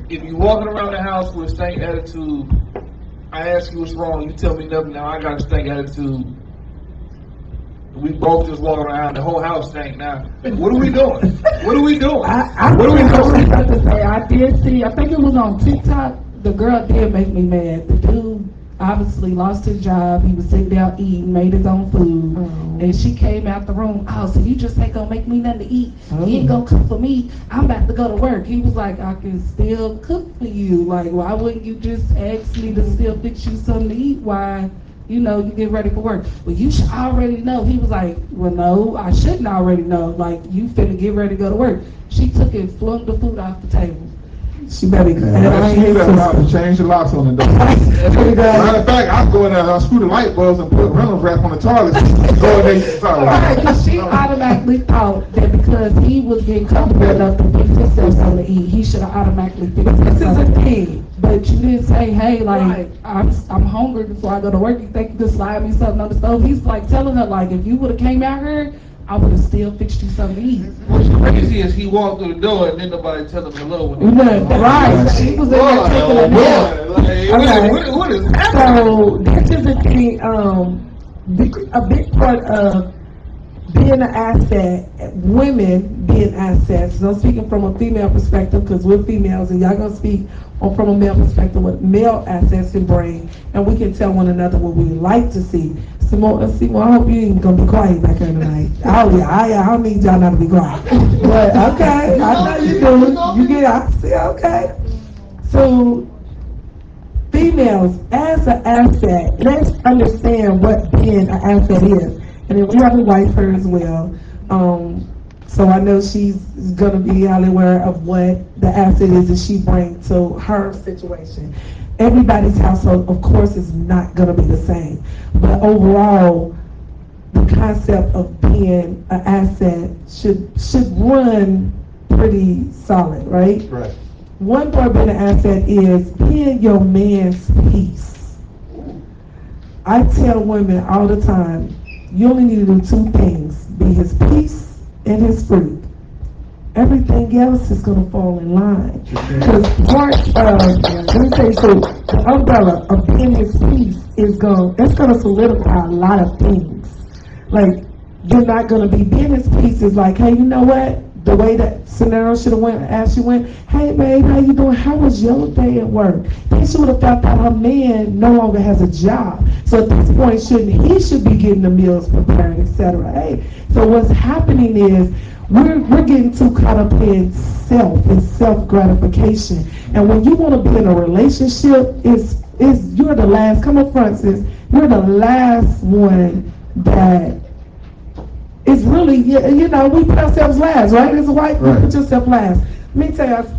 If you walking around the house with a stank attitude, I ask you what's wrong, you tell me nothing. Now I got a stank attitude. We both just walking around, the whole house stank now. What are we doing? What are we doing?
What
are we doing?
about to say, I did see, I think it was on TikTok, the girl did make me mad. The dude obviously lost his job, he was sitting down eating, made his own food, and she came out the room, oh, so you just ain't gonna make me nothing to eat? You ain't gonna cook for me? I'm about to go to work. He was like, I can still cook for you. Like, why wouldn't you just ask me to still fix you something to eat? Why? You know, you get ready for work. Well, you should already know. He was like, well, no, I shouldn't already know. Like, you finna get ready to go to work. She took and flung the food off the table. She better
She better about to change the locks on the door. Matter of fact, I'm going there, I'll screw the light bulbs and put Reynolds wrap on the toilet. Go in there,
Right, because she automatically thought that because he was getting comfortable enough to fix himself something to eat, he should have automatically fixed himself. This is a thing. But you didn't say, hey, like, I'm hungry before I go to work. You think you could slide me something on the stove? He's like telling her, like, if you would have came out here, I would have still fixed you something to eat.
What's crazy is he walked through the door and then nobody tell him hello. When he
Right. She was in there taking a nap.
What is happening?
So this is a thing, a big part of being an asset, women being assets. So I'm speaking from a female perspective because we're females, and y'all gonna speak from a male perspective what male assets can bring, and we can tell one another what we like to see. Simone, I hope you ain't gonna be quiet back here tonight. I don't need y'all not to be quiet. But okay, I know you do. You get out. See, okay. So, females, as an asset, let's understand what being an asset is. And then we have a wife here as well. So I know she's gonna be highly aware of what the asset is that she brings to her situation. Everybody's household, of course, is not gonna be the same. But overall, the concept of being an asset should run pretty solid, right?
Right.
One part of being an asset is being your man's peace. I tell women all the time, you only need to do two things: be his peace and his fruit. Everything else is going to fall in line. Because part of, let me say, so the umbrella of being his peace is it's going to solidify a lot of things. Like, you're not going to be being his peace is like, hey, you know what? The way that scenario should have went, as she went, hey babe, how you doing? How was your day at work? Then she would have felt that her man no longer has a job. So at this point, he should be getting the meals prepared, etc. Hey, so what's happening is we're getting too caught up in self gratification. And when you want to be in a relationship, you're the last. Come up front, sis. You're the last one that. It's really, you know, we put ourselves last, right? As a wife, you put yourself last. Let me tell you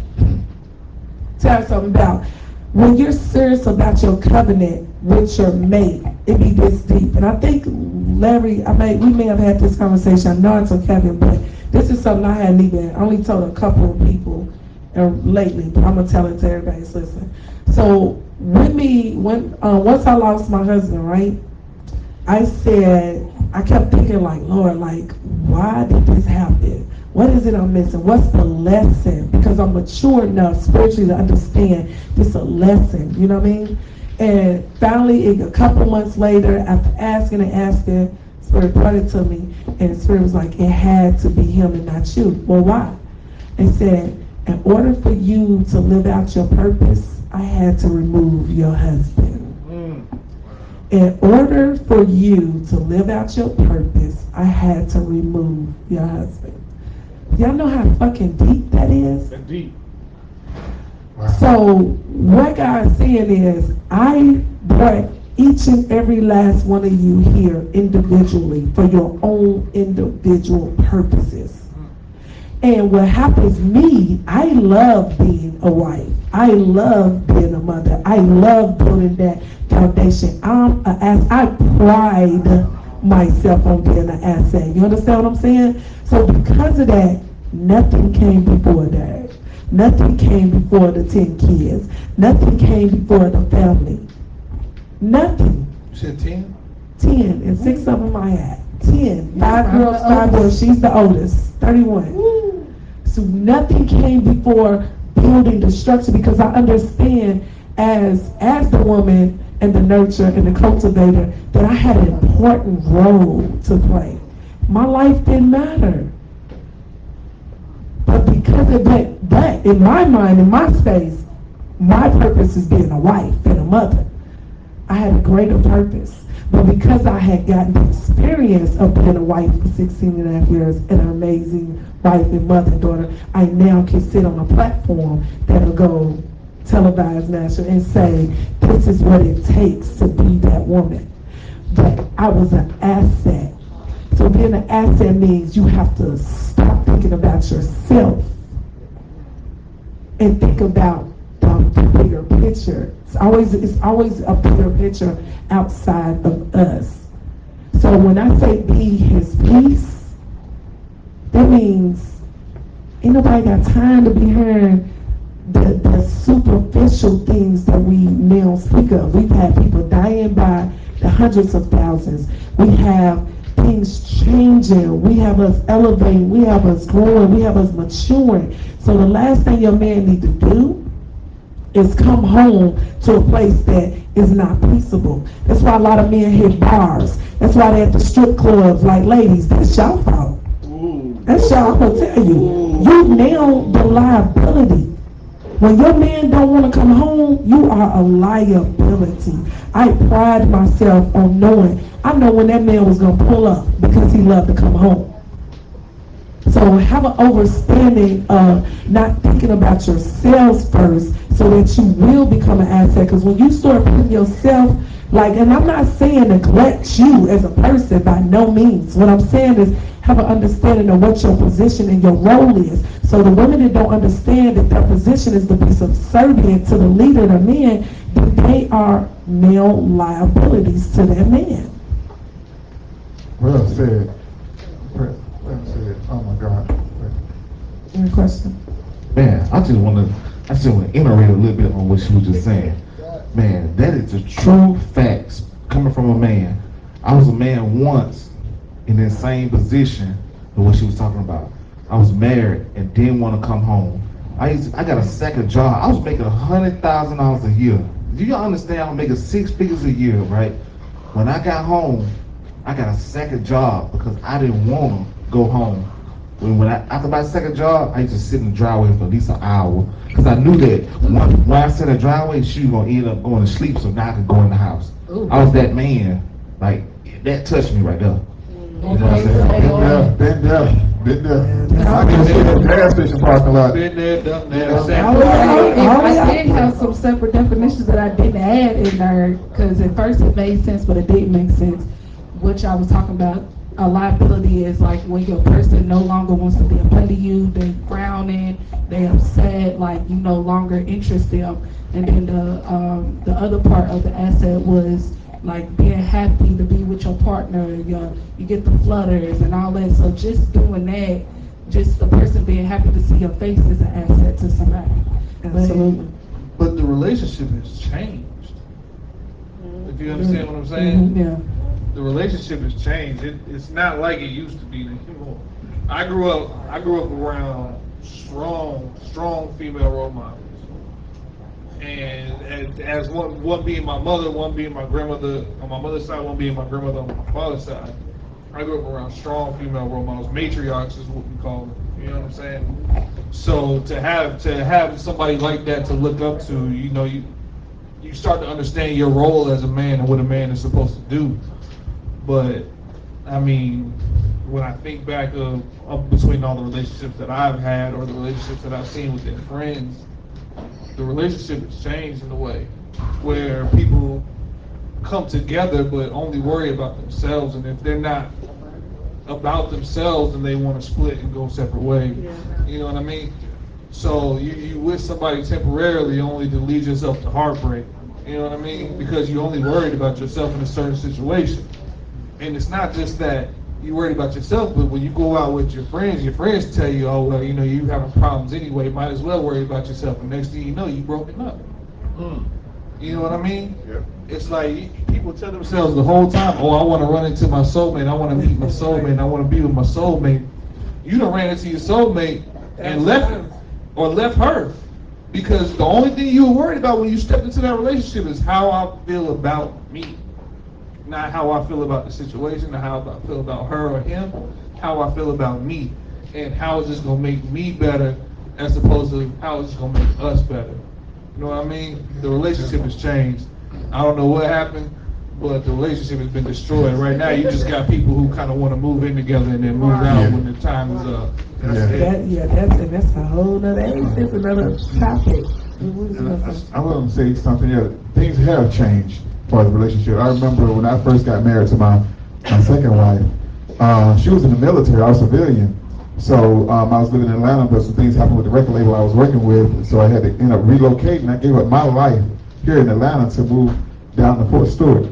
something about when you're serious about your covenant with your mate, it be this deep. And I think, Larry, we may have had this conversation. I know I told Kevin, but this is something I only told a couple of people lately, but I'm going to tell it to everybody that's listening. So, with me, once I lost my husband, right, I kept thinking like, Lord, like, why did this happen? What is it I'm missing? What's the lesson? Because I'm mature enough spiritually to understand this is a lesson, you know what I mean? And finally, a couple months later, after asking, Spirit brought it to me, and Spirit was like, it had to be him and not you. Well, why? It said, in order for you to live out your purpose, I had to remove your husband. In order for you to live out your purpose, I had to remove your husband. Y'all know how fucking deep that is?
That's deep.
So what God's saying is, I brought each and every last one of you here individually for your own individual purposes. And what happens I love being a wife. I love being a mother. I love building that foundation. I pride myself on being an asset. You understand what I'm saying? So because of that, nothing came before that. Nothing came before the 10 kids. Nothing came before the family. Nothing.
You said 10?
10, and 6 of them I had. 10. 5 girls, 5 boys. She's the oldest. 31. Woo. So nothing came before building the structure, because I understand as the woman and the nurturer and the cultivator that I had an important role to play. My life didn't matter. But because of that, in my mind, in my space, my purpose is being a wife and a mother. I had a greater purpose. But because I had gotten the experience of being a wife for 16 and a half years and an amazing wife and mother and daughter, I now can sit on a platform that'll go televised national and say, this is what it takes to be that woman. But I was an asset. So being an asset means you have to stop thinking about yourself and think about the bigger picture. It's always a bigger picture outside of us. So when I say be his peace, that means ain't nobody got time to be hearing the superficial things that we now speak of. We've had people dying by the hundreds of thousands. We have things changing. We have us elevating. We have us growing. We have us maturing. So the last thing your man need to do is come home to a place that is not peaceable. That's why a lot of men hit bars. That's why they're at the strip clubs. Like, ladies, that's y'all fault. That's y'all, I'm gonna tell you. You nailed the liability. When your man don't want to come home, you are a liability. I pride myself on knowing, I know when that man was going to pull up because he loved to come home. So have an understanding of not thinking about yourselves first so that you will become an asset. Because when you start putting yourself, like, and I'm not saying neglect you as a person by no means. What I'm saying is have an understanding of what your position and your role is. So the women that don't understand that their position is to be subservient to the leader, the men, that they are male liabilities to that man.
Well said. Well said. Oh my God.
Any question?
Man, I just want to iterate a little bit on what she was just saying. Man, that is the true facts coming from a man. I was a man once in that same position of what she was talking about. I was married and didn't want to come home. I got a second job. I was making $100,000 a year. Do y'all understand? I'm making 6 figures a year, right? When I got home, I got a second job because I didn't want to go home. After my second job, I used to sit in the driveway for at least an hour because I knew that when I sat in the driveway, she was going to end up going to sleep, so now I could go in the house. Ooh. I was that man. Like, that touched me right there. You know what I'm saying?
Been there. I can see that gas station parking lot.
Been there, done that.
I did have some separate definitions that I didn't add in there because at first it made sense, but it didn't make sense. Which I was talking about, a liability is like when your person no longer wants to be a part of you, they frowning, they upset, like you no longer interest them. And then the other part of the asset was like being happy to be with your partner, you get the flutters and all that. So just doing that, just the person being happy to see your face is an asset to somebody.
Absolutely.
But the relationship has changed. If you understand what I'm saying?
Yeah.
The relationship has changed. It's not like it used to be anymore. I grew up around strong female role models. And as one being my mother, one being my grandmother on my mother's side, one being my grandmother on my father's side, I grew up around strong female role models. Matriarchs is what we call them. You know what I'm saying? So to have somebody like that to look up to, you start to understand your role as a man and what a man is supposed to do. But I mean, when I think back of between all the relationships that I've had or the relationships that I've seen with their friends, the relationship has changed in a way where people come together but only worry about themselves, and if they're not about themselves, then they want to split and go separate ways. Yeah. You know what I mean? So you with somebody temporarily only to lead yourself to heartbreak. You know what I mean? Because you're only worried about yourself in a certain situation. And it's not just that you're worried about yourself, but when you go out with your friends tell you, oh, well, you having problems anyway, might as well worry about yourself. And next thing you know, you've broken up. You know what I mean? Yeah. It's like people tell themselves the whole time, oh, I want to run into my soulmate, I want to meet my soulmate, I want to be with my soulmate. You done ran into your soulmate and left her. Because the only thing you were worried about when you stepped into that relationship is how I feel about me. Not how I feel about the situation, not how I feel about her or him, how I feel about me, and how is this going to make me better as opposed to how is this going to make us better. You know what I mean? The relationship has changed. I don't know what happened, but the relationship has been destroyed. Right now, you just got people who kind of want to move in together and then move out when the time is up.
That's a whole nother age. That's another topic.
I want to say something. Yeah, things have changed for the relationship. I remember when I first got married to my second wife. She was in the military. I was civilian. So I was living in Atlanta, but some things happened with the record label I was working with, so I had to end up relocating. I gave up my life here in Atlanta to move down to Fort Stewart.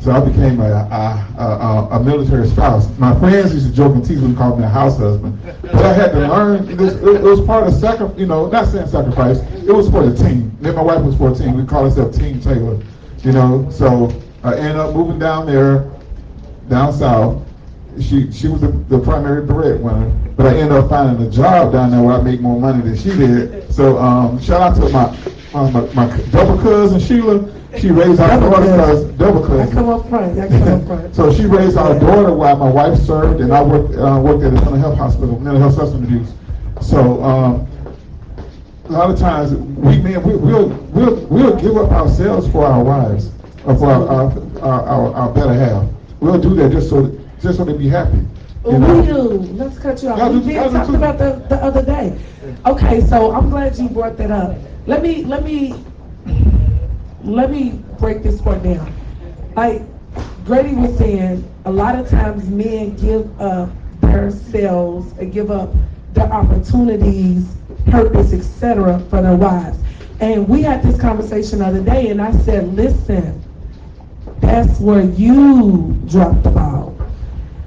So I became a military spouse. My friends used to joke and tease and call me a house husband. But I had to learn, it was part of sacrifice, not saying sacrifice, it was for the team. Then my wife was 14, we call ourselves Team Taylor, So I ended up moving down there, down south. She was the primary breadwinner, but I ended up finding a job down there where I make more money than she did. So shout out to my double cousin Sheila, she raised our daughter, double cousin.
Come up front, come up front.
So she raised our daughter while my wife served, and I worked at a mental health hospital, mental health substance abuse. So a lot of times we'll give up ourselves for our wives, or for our better half. We'll do that just so they be happy.
We do. Let's cut you off. We did talk about the other day. Okay, so I'm glad you brought that up. Let me break this part down. Like Grady was saying, a lot of times men give up their selves and give up their opportunities, purpose, etc. for their wives. And we had this conversation the other day, and I said, listen, that's where you dropped the ball.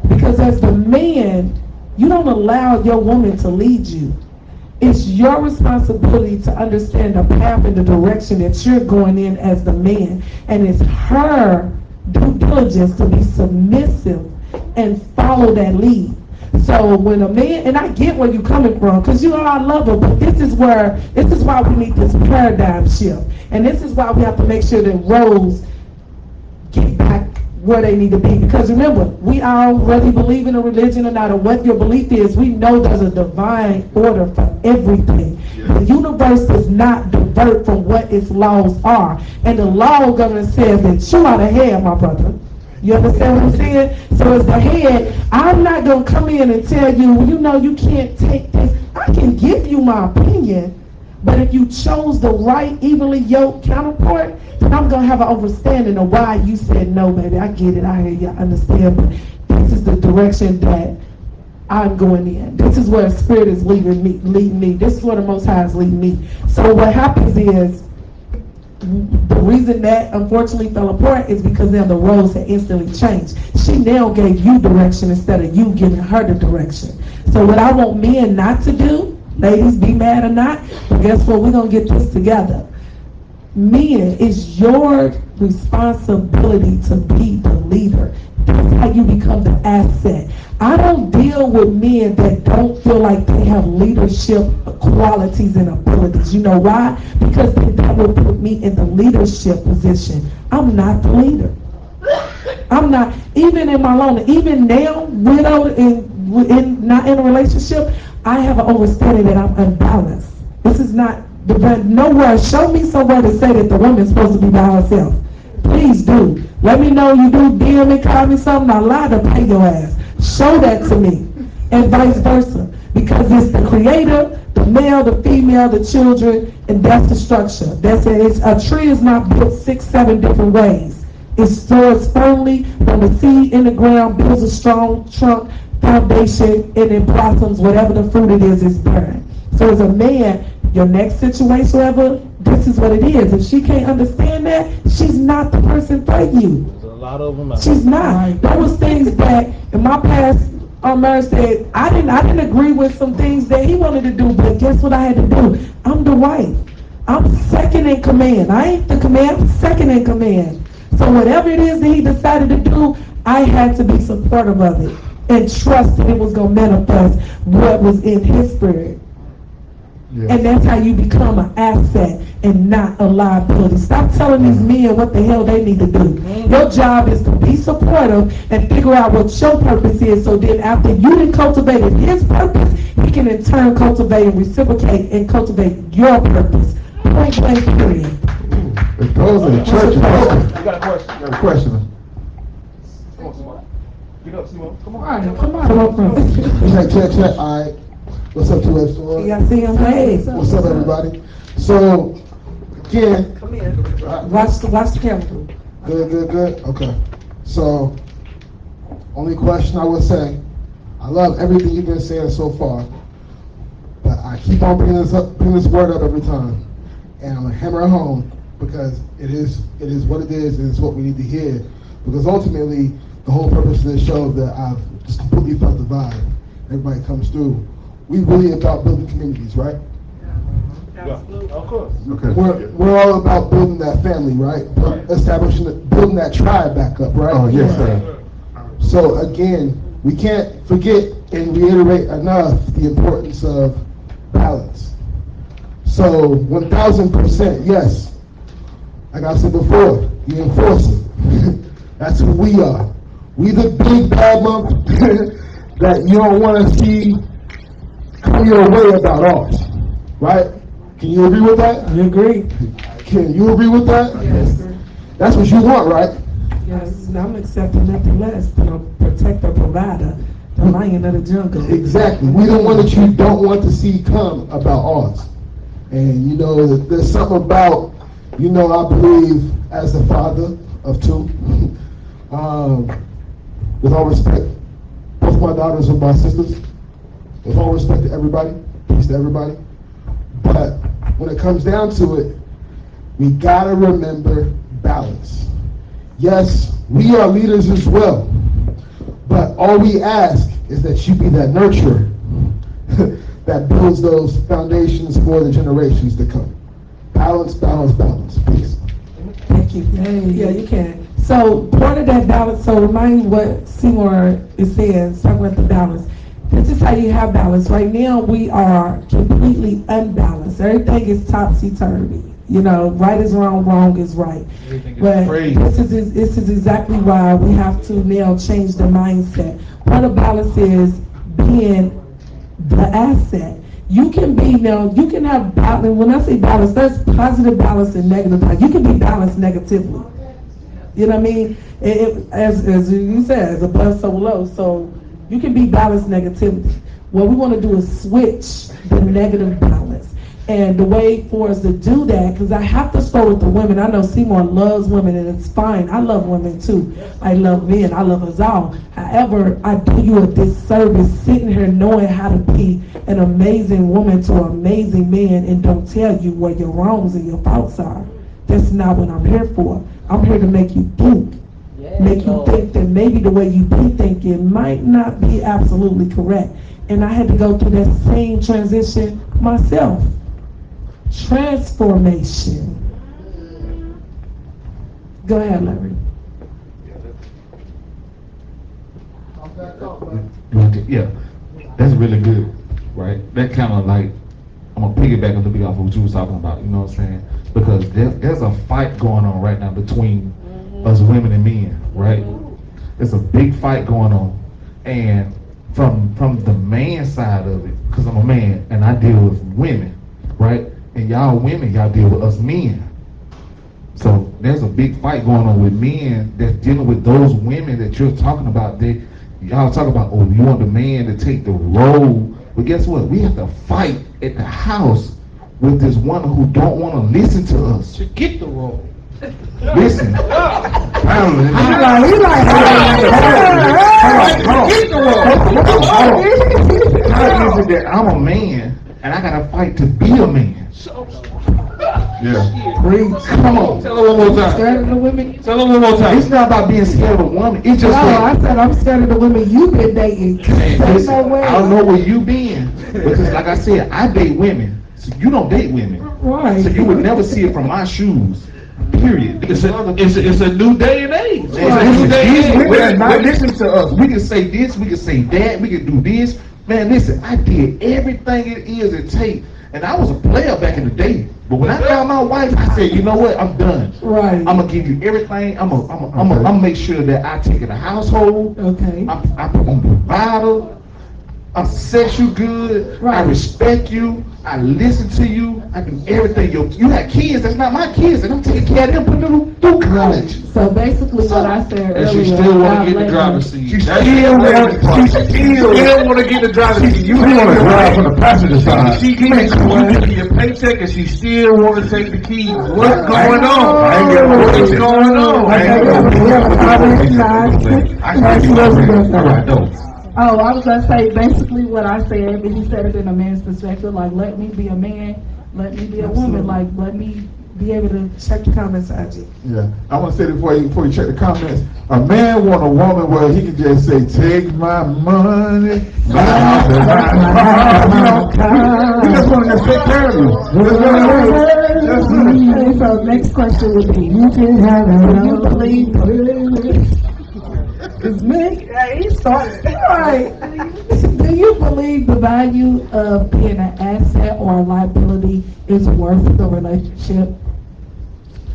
Because as the man, you don't allow your woman to lead you. It's your responsibility to understand the path and the direction that you're going in as the man. And it's her due diligence to be submissive and follow that lead. So when a man, and I get where you're coming from, because you know I love her, but this is why we need this paradigm shift. And this is why we have to make sure that roles get back where they need to be. Because remember, we all really believe in a religion, no matter what your belief is, we know there's a divine order for everything. Yeah. The universe does not divert from what its laws are. And the law government says that you are the head, my brother. You understand what I'm saying? So as the head, I'm not going to come in and tell you, you know, you can't take this. I can give you my opinion, but if you chose the right, evenly yoked counterpart, then I'm going to have an understanding of why you said no, baby. I get it. I hear you. I understand. But this is the direction that I'm going in. This is where the Spirit is leading me. This is where the Most High is leading me. So what happens is, the reason that unfortunately fell apart is because now the roles had instantly changed. She now gave you direction instead of you giving her the direction. So what I want men not to do, ladies, be mad or not, but guess what? We're going to get this together. Men, it's your responsibility to be the leader. That's how you become the asset. I don't deal with men that don't feel like they have leadership qualities and abilities. You know why? Because that will put me in the leadership position. I'm not the leader. I'm not, even in my loneliness, even now, widowed and not in a relationship, I have an understanding that I'm unbalanced. This is not, nowhere, show me somewhere to say that the woman's supposed to be by herself. Please do. Let me know you do. DM me, call me something. I lie to pay your ass. Show that to me. And vice versa. Because it's the creator, the male, the female, the children, and that's the structure. That's it. A tree is not built 6, 7 different ways. It stores firmly from the seed in the ground, builds a strong trunk, foundation, and it blossoms. Whatever the fruit it is bearing. So as a man, your next situation ever, this is what it is. If she can't understand that, she's not the person for you.
There's a lot of them out.
She's not. There was things that in my past marriage said I didn't agree with some things that he wanted to do, but guess what I had to do? I'm the wife. I'm second in command. I ain't the command, I'm second in command. So whatever it is that he decided to do, I had to be supportive of it and trust that it was going to manifest what was in his spirit. Yes. And that's how you become an asset and not a liability. Stop telling these men what the hell they need to do. Your job is to be supportive and figure out what your purpose is, so then after you done cultivated his purpose, he can in turn cultivate and reciprocate and cultivate your purpose. Point blank period.
It goes in the church.
You got a question?
Got a question.
Come on, Simone. Get up, Simone. Come on.
All right, come on.
Check. All right. What's up, 2X Store?
You gotta see him. Hey.
What's up, everybody? So, again,
Come here. Watch the camera.
Good. Okay. So, only question I would say, I love everything you've been saying so far, but I keep on bringing this word up every time, and I'm gonna hammer it home because it is what it is, and it's what we need to hear. Because ultimately, the whole purpose of this show that I've just completely felt the vibe. Everybody comes through. We really about building communities, right?
Yeah, of course.
Okay. We're all about building that family, right? Building that tribe back up, right?
Oh, yes, sir.
So again, we can't forget and reiterate enough the importance of balance. So 1000%, yes. Like I said before, the enforcer. That's who we are. We the big bad motherfuckers that you don't want to see come your way about ours, right? Can you agree with that?
You agree?
Can you agree with that?
Yes, sir.
That's what you want, right?
Yes, and I'm accepting nothing less than a protector, provider, the lion of the jungle.
Exactly. We the one that you don't want to see come about ours. And you know, there's something about, you know, I believe as a father of two, with all respect, both my daughters are my sisters. With all respect to everybody, peace to everybody. But when it comes down to it, we gotta remember balance. Yes, we are leaders as well, but all we ask is that you be that nurturer that builds those foundations for the generations to come. Balance, balance, balance. Peace.
Thank you. Yeah, you can. So part of that balance, so remind me what Seymour is saying, talking about the balance. This is how you have balance. Right now we are completely unbalanced. Everything is topsy-turvy. You know, right is wrong, wrong is right. But this is exactly why we have to now change the mindset. Part of balance is being the asset. You can be now, you can have balance. When I say balance, there's positive balance and negative balance. You can be balanced negatively. You know what I mean? As you said, as above, so below. So you can be balanced negatively. What we want to do is switch the negative balance. And the way for us to do that, because I have to start with the women. I know Seymour loves women, and it's fine. I love women too. I love men. I love us all. However, I do you a disservice sitting here knowing how to be an amazing woman to an amazing man and don't tell you where your wrongs and your faults are. That's not what I'm here for. I'm here to make you think. Make you think that maybe the way you be thinking might not be absolutely correct. And I had to go through that same transition myself. Transformation. Go ahead, Larry.
Yeah, that's really good, right? That kind of like, I'm gonna piggyback a little bit off of what you was talking about, you know what I'm saying? Because there's a fight going on right now between us women and men, right? There's a big fight going on, and from the man side of it, because I'm a man and I deal with women, right? And y'all women, y'all deal with us men. So there's a big fight going on with men that's dealing with those women that you're talking about. Y'all talk about, oh, you want the man to take the role. But guess what? We have to fight at the house with this woman who don't want to listen to us.
To get the role.
Listen.
Hold on.
I'm a man and I gotta fight to be a man.
Yeah.
Come on.
Tell her one more time.
Scared of the women?
Tell her one more time.
It's not about being scared of a woman. It's just
No, I
that,
said I'm scared of the women you've been dating.
man,
There's
listen,
no way.
I don't know where you been. Because like I said, I date women. So you don't date women.
Right.
So you would never see it from my shoes. Period.
It's a new day and age. It's a
Listen,
new day
these
and age.
women are not listening to us. We can say this, we can say that, we can do this. Man, listen, I did everything it is it takes. And I was a player back in the day. But when I found my wife, I said, you know what? I'm done.
Right.
I'm gonna give you everything. I'm gonna make sure that I take care of the household.
Okay.
I'm gonna provide her. I set you good.
Right.
I respect you. I listen to you. I do everything. You got kids. That's not my kids, and I'm taking care of them, putting them through college.
So basically what I said
And
earlier.
she still want
about
to get the
labor-
driver's seat.
She
That's
still
the
want
to get the driver's seat.
You want to drive from the passenger side.
She getting your paycheck and she still want to take the keys. What's going on?
I ain't getting no
What's going on?
Oh, I was gonna say basically what I said, but he said it in a man's perspective, like, let me be a man, let me be a woman, like, let me be able to
Check the comments, Ajit.
Yeah, I want to say this before you check the comments. A man want a woman where he can just say, "Take my money, my house, and my car." He just want to take care of you.
So next question would be, you can have it. It's me. Yeah, he started.
Right. Do you believe the value of being an asset or a liability is worth the relationship?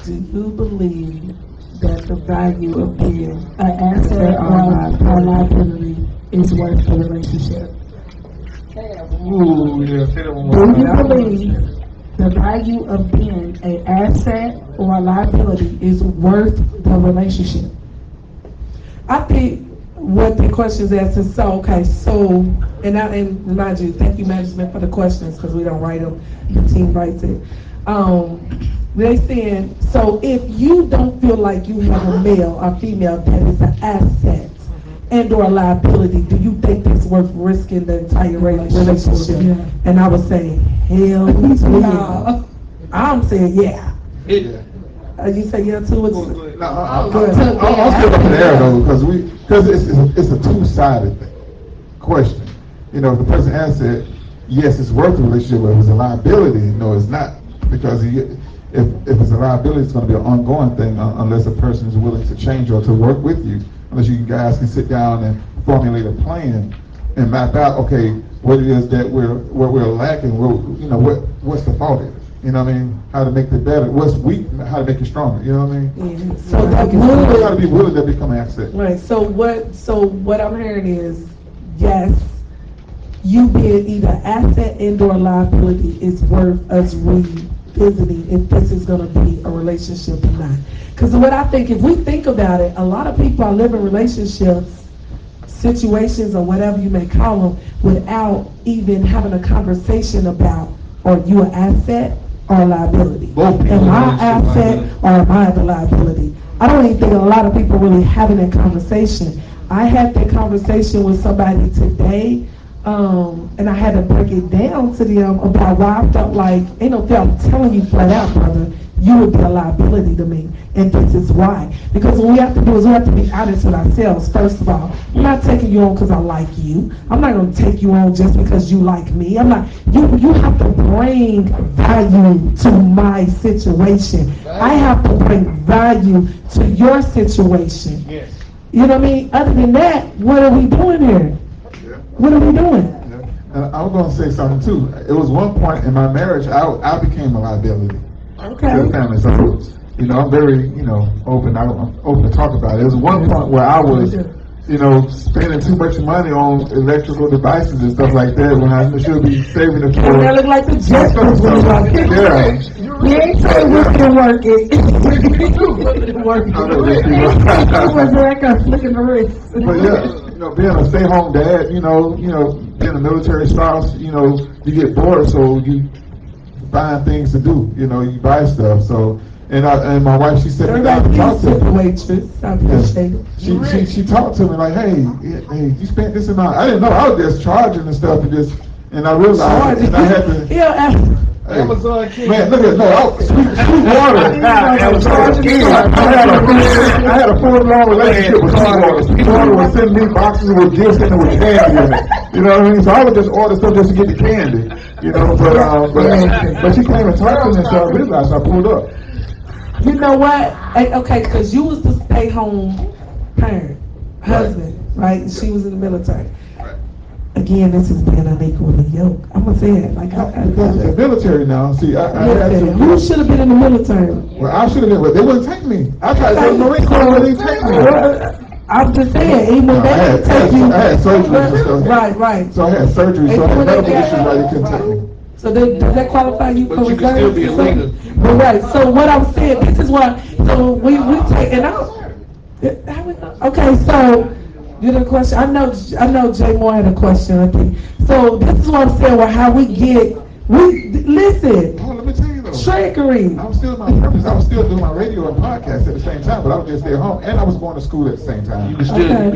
Do you believe that the value of being an asset or a liability is worth the relationship?
Ooh, yeah, say that one
Do
more
you
time.
believe the value of being an asset or a liability is worth the relationship?
I think what the question's asking, and mind you, thank you management for the questions, because we don't write them, the team writes it. They saying, so if you don't feel like you have a male or female that is an asset and or a liability, do you think it's worth risking the entire relationship?
Yeah.
And I would say, hell yeah. I'm saying yeah. You say yeah too?
No, I'll still up in the air though, because it's a two-sided question. You know, if the person answered, yes, it's worth the relationship, but if it's a liability, no, it's not. Because if it's a liability, it's going to be an ongoing thing unless a person is willing to change or to work with you. Unless you guys can sit down and formulate a plan and map out, okay, what it is that we're lacking, what's the fault is. You know what I mean? How to make it better. What's weak? How to make it stronger. You know what I mean?
Yeah. So that
You got to be willing to become an asset.
right. So what I'm hearing is, yes, you being either asset and or liability is worth us revisiting if this is going to be a relationship or not. Because what I think, if we think about it, a lot of people are living relationships, situations, or whatever you may call them, without even having a conversation about, are you an asset or a liability?
Both people
Am I
are
an asset or am I the liability? I don't even think a lot of people really having that conversation. I had that conversation with somebody today, and I had to break it down to them about why I felt like, I'm telling you flat out, brother, you would be a liability to me, and this is why. Because what we have to do is we have to be honest with ourselves, first of all. I'm not taking you on because I like you. I'm not going to take you on just because you like me. You have to bring value to my situation. I have to bring value to your situation.
Yes.
You know what I mean? Other than that, what are we doing here? What are we doing?
And I was going to say something too. It was one point in my marriage, I became a liability to the family. So, I'm very, open. I'm open to talk about it. There was one point where I was, spending too much money on electrical devices and stuff like that when I should be saving it for.
That look like the jet
Yeah.
We ain't saying we can work it. It was like a flick in the wrist.
But yeah, being a stay-home dad, being a military spouse, you get bored, so you find things to do. You buy stuff. So, and my wife, she said,
Everybody talk to the waitress. I appreciate it.
She talked to me like, hey, you spent this amount. I didn't know I was just charging and stuff, and I realized, and I had to. Hey,
Amazon King.
man, look at sweet water. I had a full-blown relationship with Sweetwater. Sweetwater would send me boxes with gifts and with candy in it. You know what I mean? So I would just order stuff just to get the candy. But she came and talked to me, so I realized I pulled up.
You know what? Okay, because you was the stay-home parent, husband, right? She was in the military. Again, this is being unequally yoked. I'm gonna say it like
Because it's the military now. See, I had to.
Who should have been in the military?
Well, I should have been, but they wouldn't take me. I tried to go to the Marine Corps, but they didn't take me.
I'm just saying, even when
I had
they take you.
surgery and stuff.
Right.
So I had surgery, so I had medical issues why they couldn't take me.
So does that qualify you for
But you can still be a leader.
But right. So what I'm saying, this is why. So we take and okay. So you had a question. I know Jay Moore had a question. I think. So this is what I'm saying. Well, how we listen.
Oh, let me tell you though.
Trickery.
I was still in my purpose. I was still doing my radio and podcast at the same time, but I was just stay at home, and I was going to school at the same time.
You can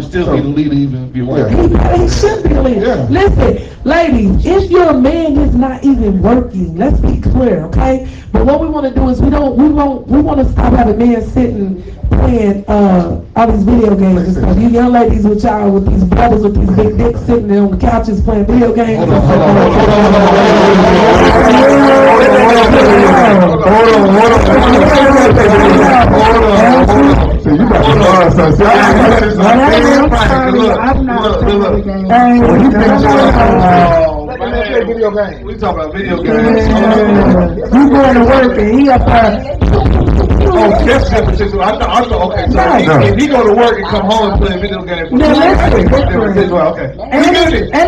still be the leader even if you want.
He should be a leader.
Yeah.
Listen, ladies, if your man is not even working, let's be clear, okay? But what we want to do is we want to stop having men sitting playing all these video games and stuff. You young ladies with these brothers with these big dicks sitting there on the couches playing video games.
See, you got to learn something.
I'm not playing the game.
Video game. We talking about video games.
You going to work and he up there.
Oh, that's different. I thought, okay, so if he go to work and come home and play video games. Okay.
And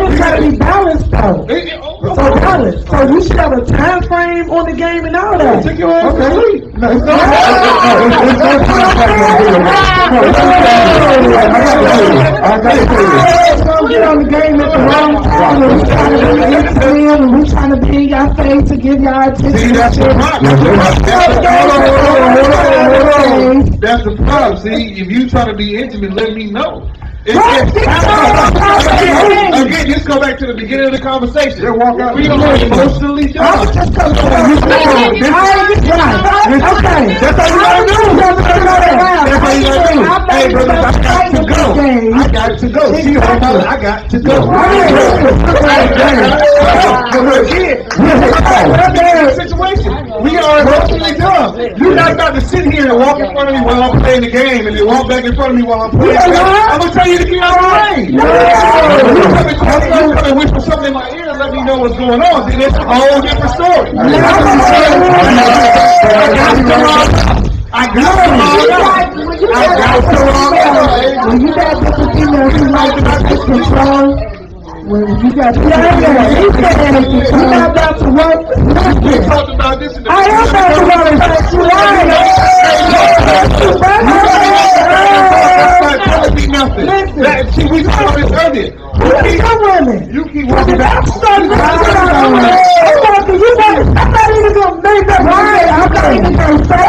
it's got to be balanced though. So balanced. So you should have a time frame on the game and all that.
Take your ass to sleep.
Don't get on the game at the wrong time. We're trying to be in your face to give y'all attention.
See, that's the problem. That's the problem. See, if you try to be intimate, let me know. Again, just go back to the beginning of the conversation. We are emotionally done.
Okay. That's all you gotta do. Hey, brother, I got to go. See, I got to go.
Situation. We are emotionally done. You're not about to sit here and walk in front of me while I'm playing the game, and then walk back in front of me while I'm playing the game. I'm gonna tell you to get out of the way. You come and whisper something in my ear and let me know what's going on. See, that's a whole different story. I got
when you got different females who like to take control, when you got you're not about to work.
We talked about this in the
I am about to work.
See, we talked about this earlier. You keep walking back.
I'm not even gonna make that right. I'm not even gonna say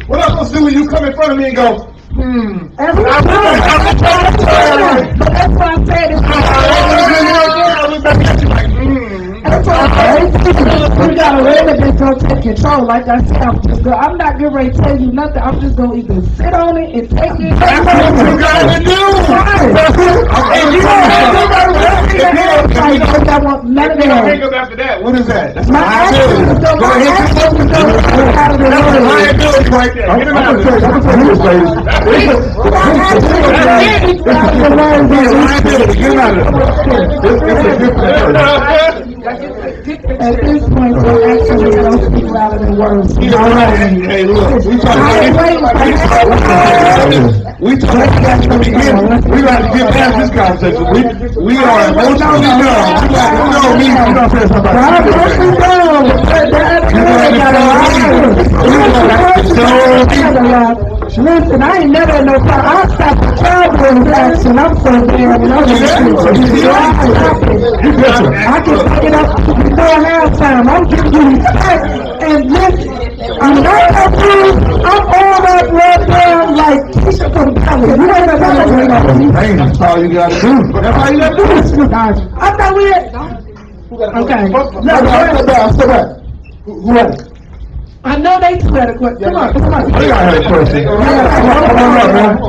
What I'm supposed to do when you come in front of me and go,
That's why I said it's we got a woman that's gonna take control. Like I said, I'm not getting ready to tell you nothing. I'm just gonna either sit on it and take it.
That's what you gotta do.
I want none of that.
Hang up after that. What is that? That's
My actions is
Go ahead.
out of the
That's a
way.
liability right there. Get him out of there.
At this point, we're actually going to speak louder than words.
Hey, look, we talking we got to get past this conversation. We are emotionally done.
Listen, I ain't never had no problem. I stopped the cowboy action. I'm so damn I can pick it up before halftime. I'm giving you respect. And listen, I'm all up right there like Keisha from Cali. You ain't never had
That's all you gotta do.
That's all you gotta do. I thought we had... Okay.
Step back. Who had it?
I know they two had a question. Come on.
They got a question.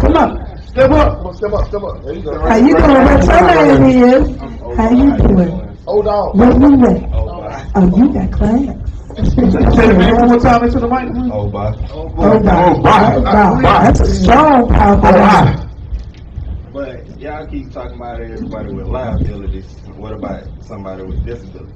Come on.
Step up. There you go.
How you doing? What your name is? How you doing?
Hold on.
Where you at? Oh, you got class.
Say the name one more time into the mic.
Oh, bye.
That's a strong, powerful.
But y'all keep talking about everybody with liabilities. What about somebody with disabilities?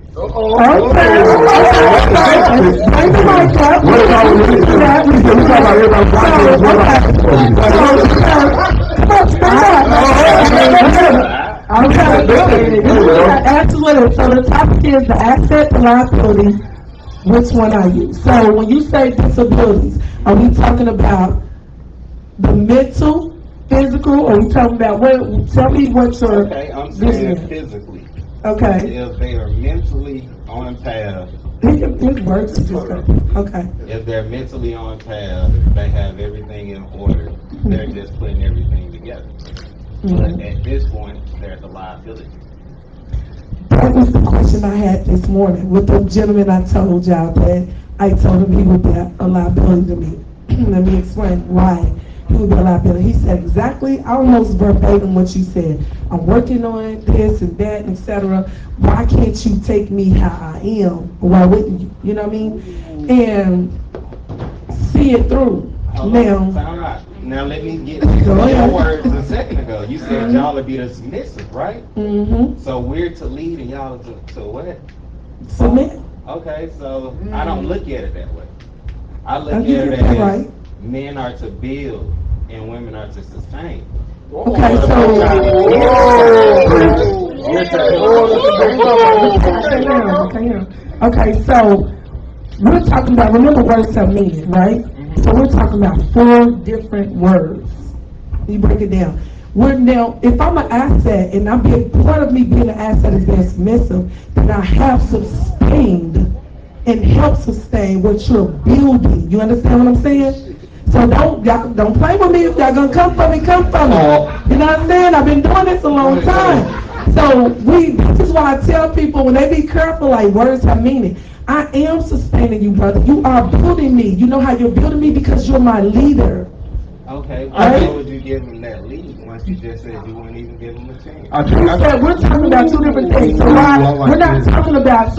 Absolutely. So the topic is the asset, the liability. Which one are you? So when you say disabilities, are we talking about the mental, physical, or are we talking about what? Tell me what your
Okay, I'm saying physically.
Okay.
If they are mentally on path,
It works. Okay.
if they're mentally on path, they have everything in order. They're just putting everything together. But at this point, there's a liability.
That was the question I had this morning with the gentleman I told y'all that I told him he would be a liability to me. Let me explain why he would be a liability. He said exactly, almost verbatim what you said. I'm working on this and that, and etc. Why can't you take me how I am? Why wouldn't you? You know what I mean? And see it through.
Now let me get to your words a second ago. You said y'all would be the submissive, right?
Mm-hmm.
So we're to lead and y'all to what?
Submit.
Okay, so I don't look at it that way. I look at it as men are to build and women are to sustain.
Okay, okay, so we're talking about, remember words have meaning, right? So we're talking about 4 different words. You break it down. If I'm an asset, and part of me being an asset is being submissive, then I have sustained and help sustain what you're building. You understand what I'm saying? So don't play with me. If y'all gonna come for me, come for me. You know what I'm saying? I've been doing this a long time. So this is why I tell people when they be careful, like words have meaning. I am sustaining you, brother. You are building me. You know how you're building me? Because you're my leader.
Okay, why would you give them that lead once you just said you wouldn't even give them a chance?
You said we're talking about 2 different things. So we're not talking about,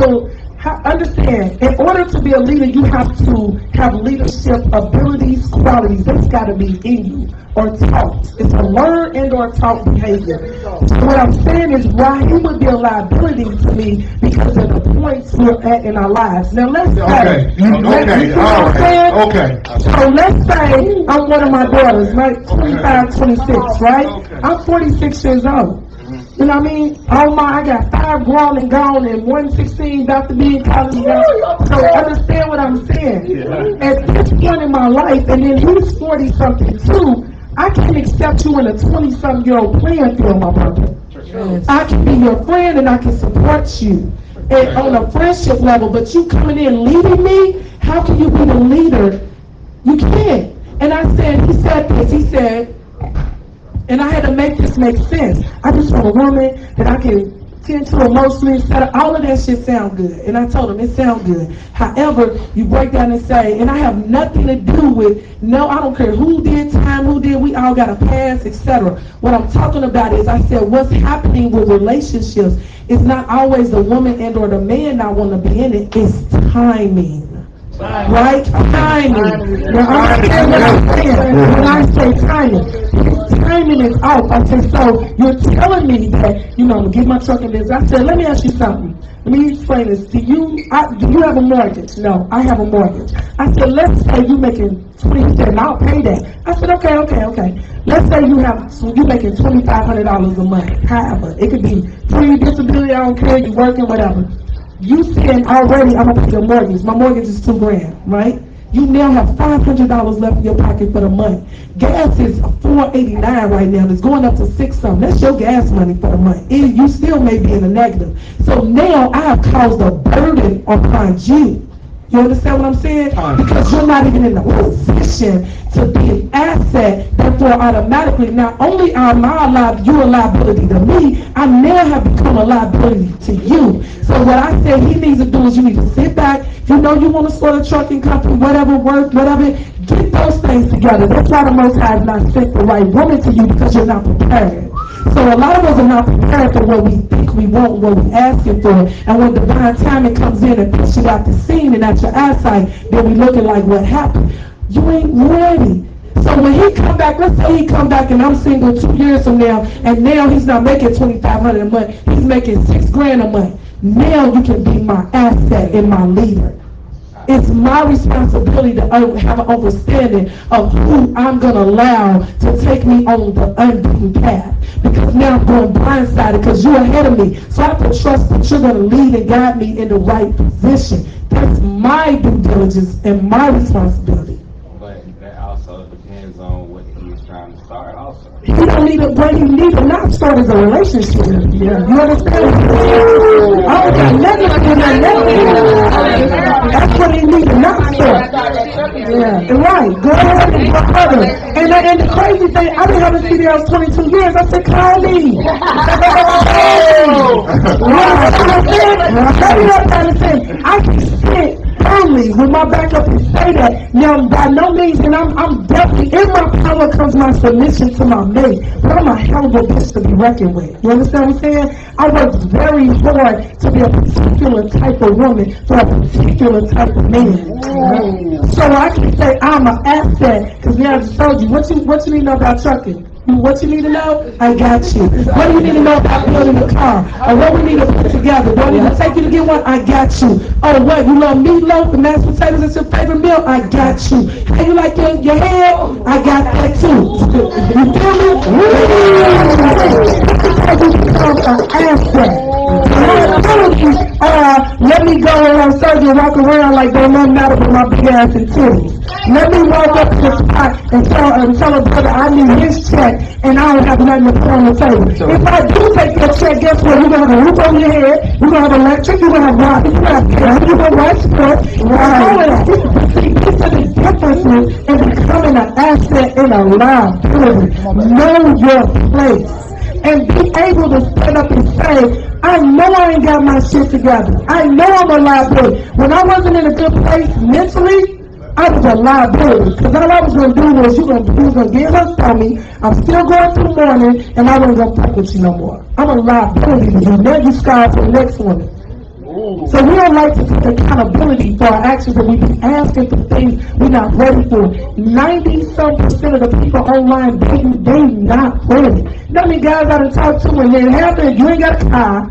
understand, in order to be a leader, you have to have leadership abilities, qualities. That's got to be in you or taught. It's a learned and or taught behavior. So what I'm saying is why he would be a liability to me because of the points we're at in our lives. Now let's say, so let's say I'm one of my daughters, right? 25, 26, right? I'm 46 years old. You know what I mean? I got 5 grown and gone and 1 16 about to be in college. So understand what I'm saying. At this point in my life, and then he's 40 something too, I can't accept you in a 20-something-year-old playing field, my brother. I can be your friend and I can support you on a friendship level, but you coming in leading me, how can you be the leader? You can't. And he said, and I had to make this make sense. I just want a woman that I can tend to emotionally, all of that shit sound good. And I told him it sound good. However, you break down and say, and I have nothing to do with, no, I don't care who did time, we all got a past, etc. What I'm talking about is, I said, what's happening with relationships is not always the woman and or the man not want to be in it, it's timing. Right? Timing. Now, I understand what I'm saying when I say timing. Timing is off. I said, so you're telling me that, I'm going to get my truck in this. I said, let me ask you something. Let me explain this. Do you have a mortgage? No, I have a mortgage. I said, let's say you're making 20. He said, I'll pay that. I said, okay. Let's say you're making $2,500 a month. However, it could be free disability, I don't care, you're working, whatever. You said already, I'm gonna pay your mortgage. My mortgage is $2,000, right? You now have $500 left in your pocket for the month. Gas is $4.89 right now. It's going up to $6 something. That's your gas money for the month. You still may be in the negative. So now I have caused a burden upon you. You understand what I'm saying? Because you're not even in the position to be an asset. Therefore, automatically, not only am you a liability to me, I now have become a liability to you. So what I said he needs to do is you need to sit back. You know you want to start a trucking company, whatever, get those things together. That's why the Most High has not sent the right woman to you, because you're not prepared. So a lot of us are not prepared for what we think we want, what we're asking for. And when divine timing comes in and puts you out the scene and at your eyesight, then we looking like, what happened? You ain't ready. So when he come back, let's say he come back and I'm single 2 years from now, and now he's not making $2,500 a month, he's making $6,000 a month. Now you can be my asset and my leader. It's my responsibility to have an understanding of who I'm going to allow to take me on the unbeaten path. Because now I'm going blindsided because you're ahead of me. So I have to trust that you're going to lead and guide me in the right position. That's my due diligence and my responsibility.
But that also depends on what he's trying to start also.
he don't need what he need to not start as a relationship. Yeah. You understand? I don't got nothing to do with that. That's what he need to not start. Yeah, right. Go ahead and go further. And the crazy thing, I've been having CDLs 22 years. I said, call me. I can sit firmly with my back up and say that. Now, by no means, and I'm definitely, in my power comes my submission to my mate, but I'm a hell of a bitch to be reckoned with. You understand what I'm saying? I work very hard to be a particular type of woman for a particular type of man. So I can say I'm an asset, because now I just told you, what you need to know about trucking? What you need to know? I got you. What do you need to know about building a car? Or what we need to put together? Do I need to take you to get one? I got you. Oh, what? You love meatloaf and mashed potatoes is your favorite meal? I got you. How you like your hair? I got that too. You feel me? Because you become an asset. Let me go and have surgery and walk around like don't nothing matter but my big ass and titties. Let me walk up to the spot and tell a brother I need his check and I don't have nothing to put on the table. If I do take your check, guess what? You're going to have a roof over your head, you're going to have electric, you're going to have water, you're going to have gas, you're going to watch sports. These are the differences in becoming an asset in a liability. Know your place. And be able to stand up and say, I know I ain't got my shit together. I know I'm a liability. When I wasn't in a good place mentally, I was a liability. Because all I was going to do was, you was going to get hooked on me. I'm still going through mourning, and I wasn't going to fuck with you no more. I'm a liability to you. Now you scarred for the next one. So we don't like to take accountability for our actions, and we be asking for things we're not ready for. 90-some% of the people online, they not ready. You know how many guys I done talked to when it happened, you ain't got a car,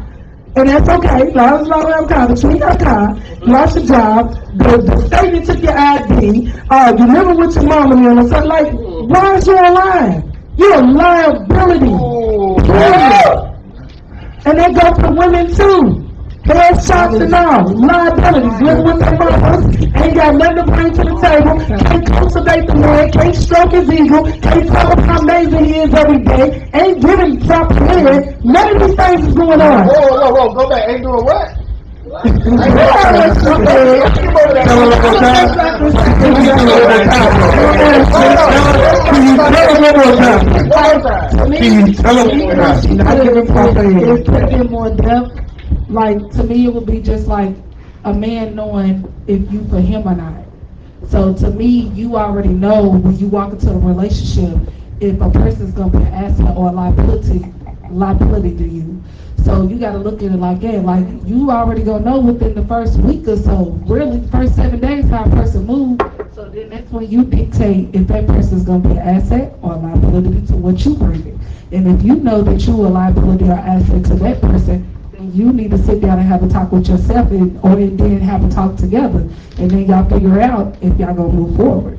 and that's okay, as long as you have a car, but you ain't got a car, you lost your job, the state that took your ID, you living with your mama and something like, why is you online? You're a liability. And they go for women too. Headshots and all, liabilities, living with their mamas, ain't got nothing to bring to the table, can't cultivate the man, can't stroke his ego, can't tell him how amazing he is every day, ain't giving proper head, none of these things is going on.
Whoa, go back, ain't doing what?
More depth. Like, to me, it would be just like a man knowing if you for him or not. So to me, you already know when you walk into a relationship if a person's going to be an asset or a liability to you. So you got to look at it like that. Like, you already going to know within the first week or so, really the first 7 days, how a person moves. So then that's when you dictate if that person's going to be an asset or a liability to what you bring. And if you know that you're a liability or asset to that person, you need to sit down and have a talk with yourself or then have a talk together. And then y'all figure out if y'all gonna move forward.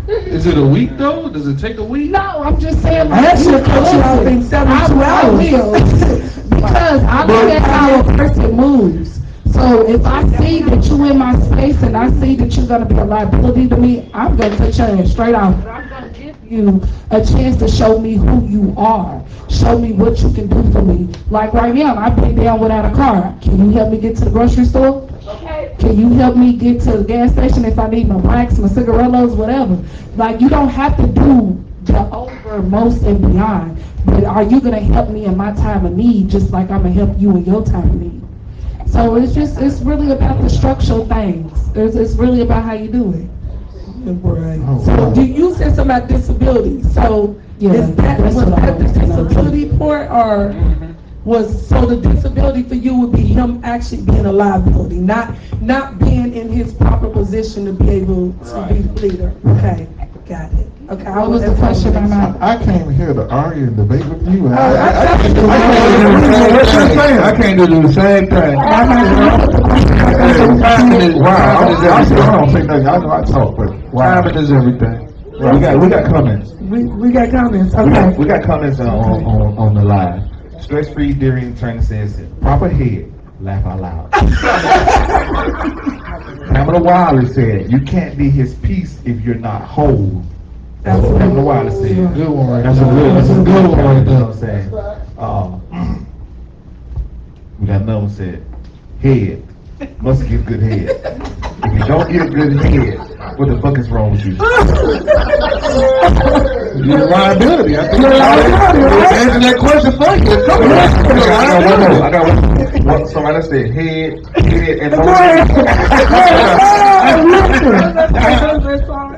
Is it a week though? Does it take a week?
No, I'm just saying. Like,
that should coach you out in 72 hours.
I will. Because I look at how a person moves. So if I see that you in my space and I see that you're gonna be a liability to me, I'm gonna touch your ass straight off. But I'm gonna give you a chance to show me who you are. Show me what you can do for me. Like right now, I've been down without a car. Can you help me get to the grocery store? Okay. Can you help me get to the gas station if I need my blacks, my cigarettos, whatever? Like, you don't have to do the overmost and beyond. But are you going to help me in my time of need just like I'm going to help you in your time of need? So it's really about the structural things. It's really about how you do it.
Right.
So you said something about disability. So was that the disability part, or was the disability for you would be him actually being a liability, not being in his proper position to be able to be the leader? Okay, got it. Okay,
What was the question?
I came here to argue and debate with you.
I
can't do the same thing. Wow, I don't think nothing. I know I talk, but timing is everything. We got comments.
We got comments. Okay.
We got comments on the live. Stress-free during training says, proper head, laugh out loud. Pamela Wiley said, you can't be his piece if you're not whole. I don't know why I said it.
Good one right
That's a
there.
good, that's a good one right there.
there.
You know what I'm saying? We got another one said, head. Must give good head. If you don't get a good head, what the fuck is wrong with you?
You're a liability. I think
You're a liability, right?
answer that question for you. Come on.
I got one. Somebody said head, and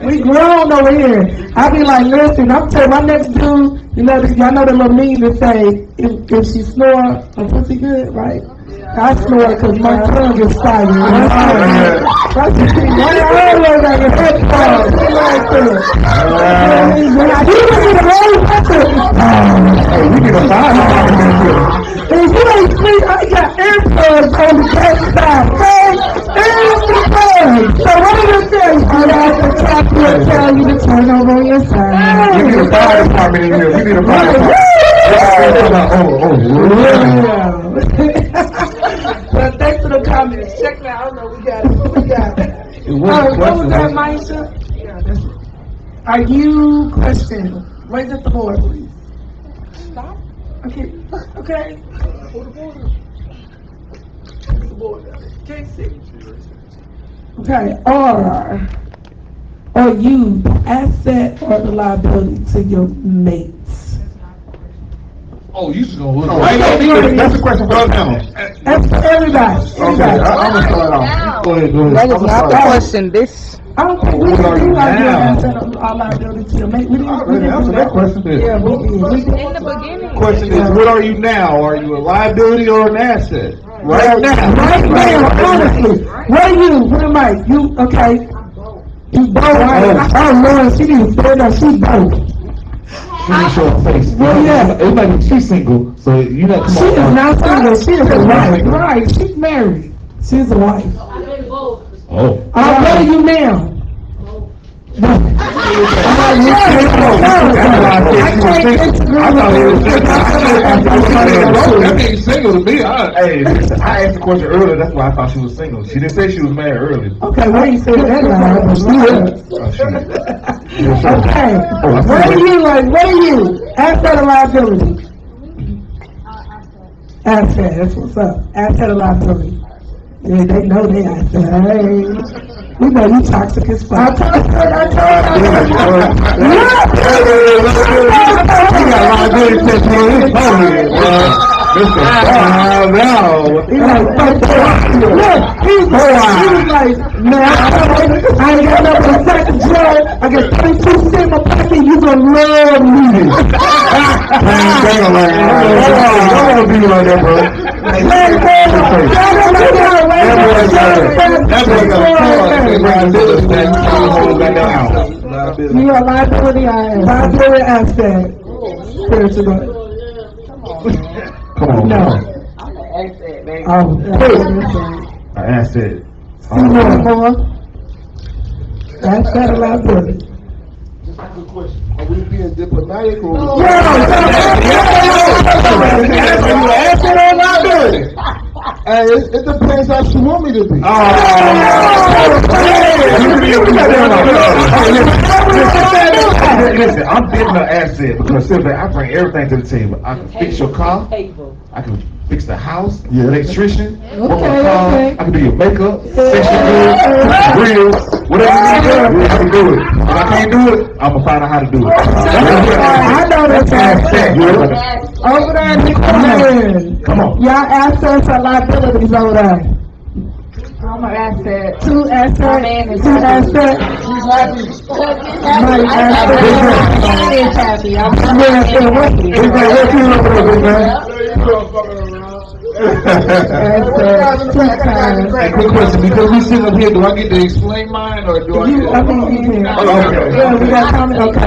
We grown over here. I be like, listen, I'm telling my next dude, y'all know the little meme that say, if she snore, her pussy good, right? I snore because my tongue is fire. That's the thing. Why I always got your head falls? You look at the whole picture.
we need a five.
If you ain't sleep, I got AirPods on the backside, okay? AirPods! So what did it say? I have to tap you and tell you to turn over on your side.
We need a fire department in here. We need a fire department.
But thanks for the comments. Check that out. No, we got it. What was that, Maisha? Yeah, that's it. Are you questioning? Raise up the board, please. Stop. Okay. Can't see. Okay. Are you the asset or the liability to your mates?
Oh, you just gonna look.
That's the question for now.
That's for everybody.
Okay, I'm gonna start off. Go ahead.
That is not the question. This.
I don't think we can do like your asset or our liability to your mate. We didn't
Answer that question then.
Yeah, we did.
In the beginning.
Question is, what are you now? Are you a liability or an asset? Right now.
Right now, honestly. What are you? What am I? You, okay. You both. Oh, Lord, she didn't stand up. She both.
She didn't show her face.
Well, yeah.
It might be she's single, so you not come
She is not single. She is a wife. Right. She's married. She's a wife.
Oh.
What are you now? I
That ain't single to me.
Hey, I asked the question earlier, that's why I thought she was single. She didn't say she was married earlier.
Okay, why you say that now? Okay, what are you like? What are you? Asset or liability? Asset, that's what's up. Asset or liability? Yeah, they know they asset. Hey, we know you toxic as fuck. I told you.
Mr.
He's like, man, I ain't got nothing to sack of jail. I got 22 cents in my pocket. You gonna love me.
Don't be like that, bro.
You are liability, I am. Liability asset. Spiritual.
Come on.
No.
I asked it.
More. That's better liability.
Good question. Are we being diplomatic or? Asset or liability? Hey, it depends how she want me to be.
Listen, I'm big an asset because simply I bring everything to the table. I can fix your car. I can fix the house, electrician, work on the car. I can do your makeup, fix your grills, whatever you need to do, I can do it. If I can't do it, I'm gonna find out how to do it.
I know that's asset. Over there in the corner.
Come on.
Y'all assets or liabilities over there?
I'm an asset.
Two assets.
My man is
Two assets. My asset.
is happy. I'm
What you over there,
Hey, quick question, because we sitting up here, do I get to explain mine or do I get
I mean, you can.
Okay.
Yeah, we got comment, okay.
I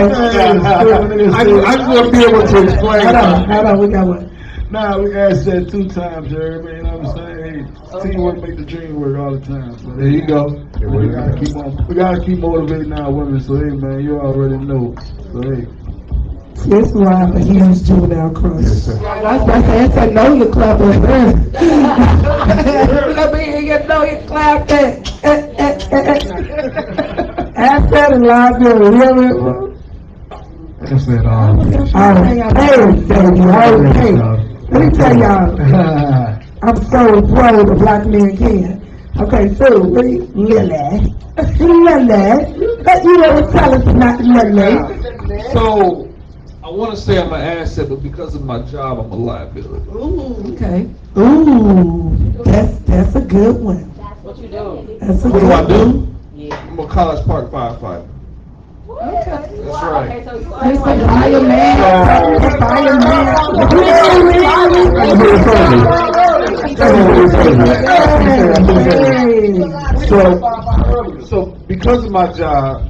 just want to be able to explain.
Hold on, we got one.
Nah, we asked that 2 times, you know what I'm saying? Hey, teamwork make the dream work all the time. So there you go. We gotta keep motivating our women. So hey, man, you already know. So hey.
This why I'm a huge juvenile crush. I was about to say, know you clap it. Let me hear you know you clap it. Asset and liability.
What's that?
Hey, let me tell y'all, I'm so proud of black men can. Okay, so, Lily, but you never tell us not Lily.
So, I want to say I'm an asset, but because of my job, I'm a liability.
Ooh, okay.
Ooh, that's a good one.
What you doing?
That's a
What
good
do I
one.
do?
Yeah.
I'm a College Park firefighter.
Okay.
That's right.
Okay, so you
It's a fireman.
So because of my job,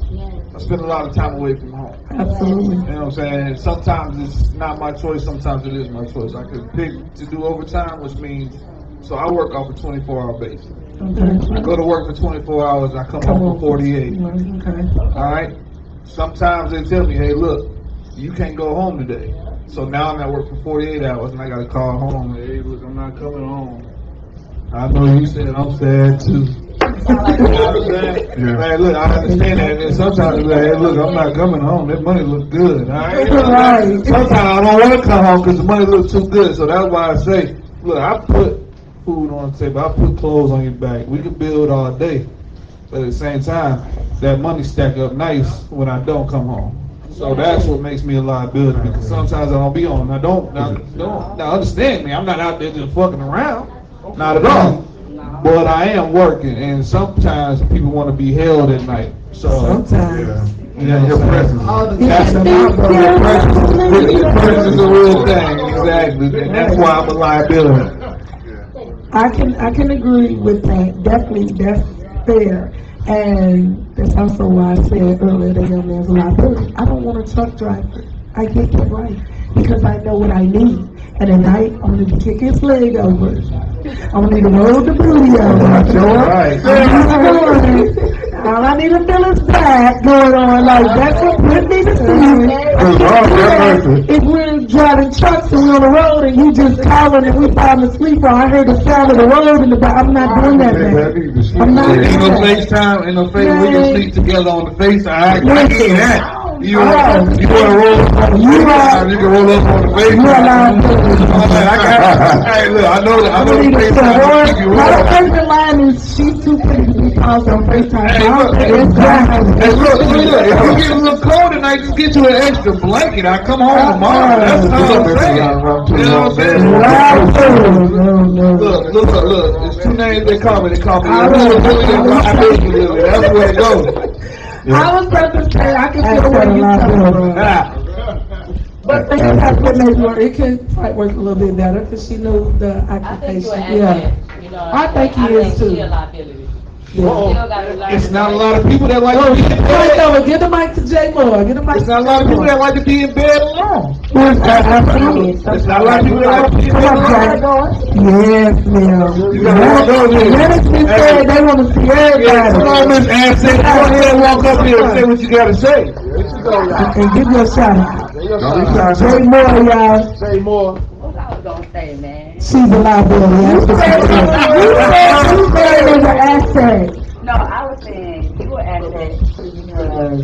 I spend a lot of time away from home.
Absolutely.
You know what I'm saying? Sometimes it's not my choice, sometimes it is my choice. I could pick to do overtime, which means, so I work off a 24-hour basis.
Okay.
I go to work for 24 hours, I come home for 48.
Okay.
Alright? Sometimes they tell me, hey, look, you can't go home today. So now I'm at work for 48 hours and I gotta call home. Hey, look, I'm not coming home. I know you said I'm sad too. You know what I'm saying? Hey, look, I understand that. And sometimes it's like, hey, look, I'm not coming home. That money looks good. Alright? You know what I'm saying? Sometimes I don't want to come home because the money looks too good. So that's why I say, look, I put food on the table. I put clothes on your back. We can build all day. But at the same time, that money stack up nice when I don't come home. So that's what makes me a liability, because sometimes I don't be on. Now understand me, I'm not out there just fucking around. Not at all. But I am working, and sometimes people want to be held at night. So
Sometimes.
yeah, your presence.
That's
Your presence is a real thing, exactly. And that's why I'm a liability.
I can agree with that. Definitely, that's fair. And that's also why I said earlier that young man's a liability. I don't want a truck driver. I get that right. Because I know what I need. And at night, I'm going to kick his leg over. I'm going to need to roll the booty over. All I need to feel is back going on. Like, that's what put me to sleep. If we're driving trucks and we're on the road and you just calling and we falling asleep, or I heard the sound of the road in the back, I'm not doing that, man. I'm not doing
Ain't no
that.
FaceTime, ain't no FaceTime. We can sleep together on the FaceTime. I get that. You want to roll up on the FaceTime, you can roll up on the FaceTime. Hey, look, I know the FaceTime will keep you
My
rolling.
person line is, she's too pretty to be paused on FaceTime.
Hey, look, if you get a little cold tonight, just get you an extra blanket. I come home tomorrow. That's all I'm saying. You know what I'm saying? Look. It's two names they call me. They call me Liability. That's where it goes.
I was about to say, I can feel what you're talking about. But things have to make work.
It could probably work a little bit better because she knew the
I think you're
occupation.
an asset. You know,
I think he is too.
She's a liability.
Yeah.
It's not a lot of people that like to be in
Right
bed.
over, get the mic to Jay Moore. Get the mic.
It's not a lot of people that like to be in bed alone. It's not a lot of people that like to be in bed alone.
Yes, ma'am.
You gotta walk over here.
Medicine said they want to see everybody.
Come on, Miss Asset. Go ahead and walk up here and say what you gotta say.
And give you a shout out. Jay Moore, y'all.
Say more.
What I was gonna say, man.
She's a liability. You said it was an asset.
No, I was saying you were asset because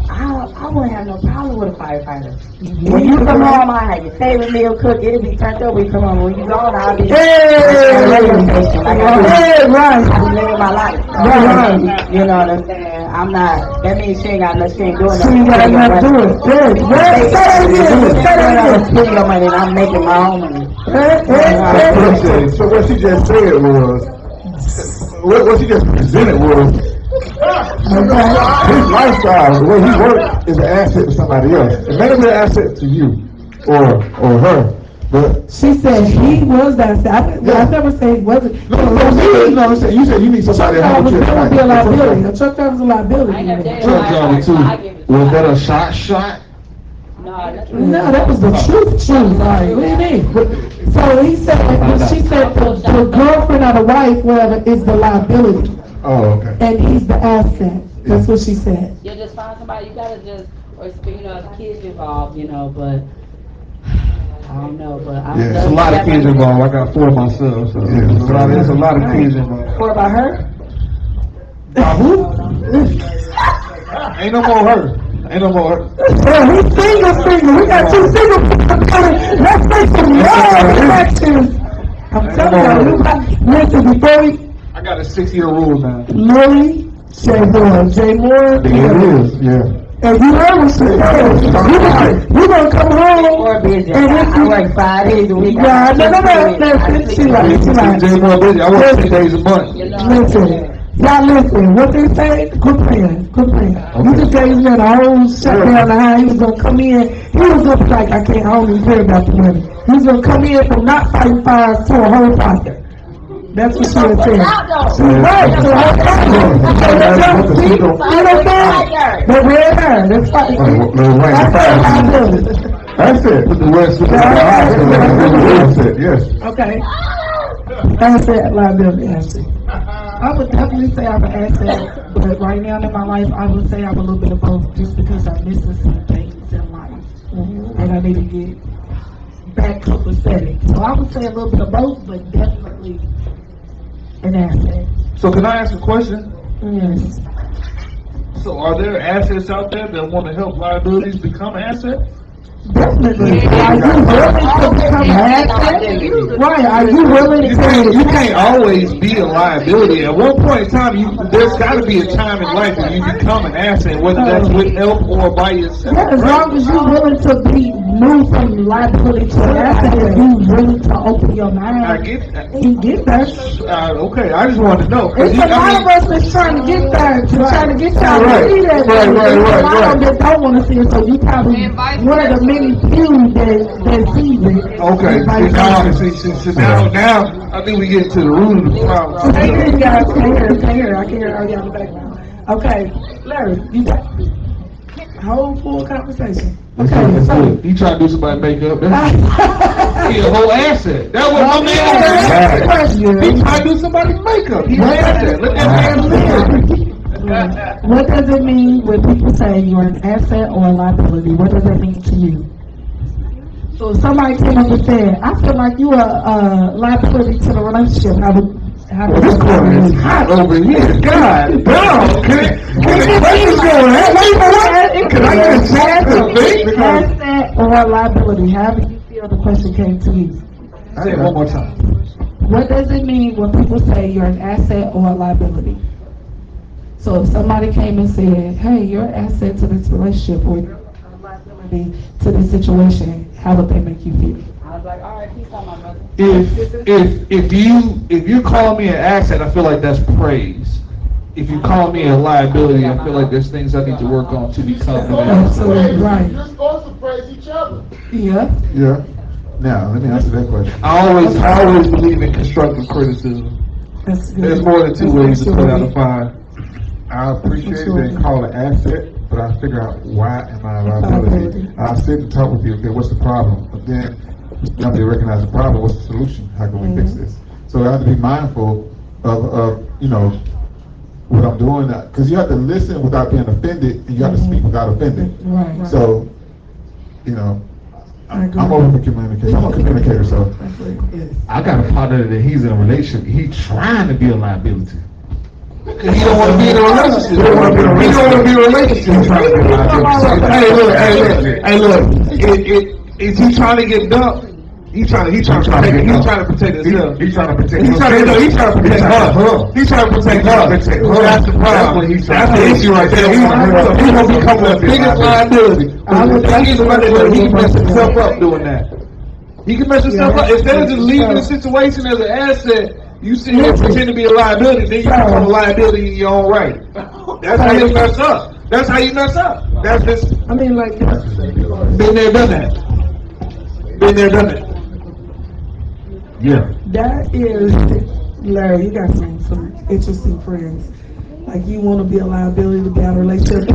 I wouldn't have no problem with a firefighter. When you come home, I have your favorite meal cooked. It'll be turned up when you come home. When you gone, I'll be
Right.
I'm living my life.
Right.
You know what I'm saying? I'm not. That means she ain't got nothing. She ain't doing
She ain't got nothing to do it. Good. Say that again.
Put your money, and I'm making my own money.
So what she just said was, what she just presented was, his lifestyle, the way he works, is an asset to somebody else. It may be an asset to you or her, but
She said he was that asset. I never said he wasn't.
you said you need somebody to help you.
That would be a liability. A truck driver's a liability.
Truck driver too. Was that a shot?
No, that was the truth. Like, what do you mean? So he said, she said the girlfriend or the wife, whatever, is the liability.
Oh, okay.
And he's the asset. That's what she said.
You just find somebody. You gotta just, or you know, the kids involved. You know, but I don't know. But
Yeah, it's a lot of kids involved. I got 4 myself, so there's a lot of kids involved.
What about her?
Who? Ain't no more her.
Ain't no more.
Yeah, we single. We got 2 single people coming. Let's make some love connections. I'm telling you, listen, before we,
I got a 6-year rule now.
Lori, J. Moore.
There it is, yeah.
And you heard what she said. You gonna come home
Or busy.
and
I work 5 days a week.
Yeah, no. She like.
Jay Moore busy. I work 6 days a month.
Listen. Y'all listen, what they say, quit playing. You just gave me the whole shutdown of how he was gonna come in. He was gonna be like, I don't even care about the money. He was gonna come in from not fighting fires to a whole fire. That's what she was saying. She's right, to a whole fire. You know what I'm saying? The red hair, that's fine.
That's it. Put the rest of the yes.
Okay. Asset, liability, asset.
I would definitely say I'm an asset, but right now in my life, I would say I'm a little bit of both, just because I'm missing some things in life, and I need to get back copacetic. So I would say a little bit of both, but definitely an asset.
So can I ask a question?
Yes.
So are there assets out there that want to help liabilities become assets?
Definitely. Are you willing to become an asset? Right, are you willing
You can't always be a liability. At one point in time, there's got to be a time in life when you become an asset, whether that's with help or by yourself.
Yeah, as long as you're willing to be moved from liability to an asset, if you're willing to open your mind.
I get that.
You get that.
Okay, I just wanted to know.
It's a lot of us that's trying to get there, trying to get y'all to see that.
Right.
A lot of them that don't want to see it, so you probably one of the many few that sees it.
Okay, now I think we get to the root of the problem.
Hey, guys, can't hear. I can hear all y'all in the background. Okay, Larry, you got whole full conversation. Okay, so
You trying to do somebody makeup? He a whole asset. That was my man. He trying to do somebody's makeup. He's an asset. Look at him.
what does it mean when people say you're an asset or a liability? What does that mean to you? So if somebody came up and said, I feel like you are a liability to the relationship, how would
This corner is hot over here. God, damn. Can I get a chance to think?
asset or liability? However you feel the question came to you.
Say it one more time.
What does it mean when people say you're an asset or a liability? So if somebody came and said, hey, you're an asset to this relationship or you're a liability to this situation, how would they make you feel?
I was like, all right, peace out, my brother.
If you call me an asset, I feel like that's praise. If you call me a liability, I feel like there's things I need to work on to become an asset.
Absolutely right.
You're supposed to praise each other.
Yeah.
Yeah. Now, let me answer that question.
I always believe in constructive criticism.
That's good.
There's more than 2 ways to put out a fire.
I appreciate being called an asset, but I figure out why am I a liability. I'll sit and talk with you, okay, what's the problem? But then, after you recognize the problem, what's the solution? How can we fix this? So I have to be mindful of what I'm doing, because you have to listen without being offended, and you have to speak without offending.
Right.
So, I'm open for communication. I'm a communicator, so.
I got a partner that he's in a relationship. He's trying to be a liability.
He don't want to be in a relationship. He don't want to be in a relationship. Hey, look. Is he trying to get dumped? He's trying to protect himself. He's trying to protect her. He's trying to protect her. That's the problem. That's the issue right there. He's going to become the biggest liability. He can mess himself up doing that. He can mess himself up. Instead of just leaving the situation as an asset, you sit here and pretend to be a liability, then you become a liability in your own right. That's how you mess up. That's just,
been
there, done that.
Yeah.
That is, Larry, you got some interesting friends. Like you want to be a liability to be out of a relationship.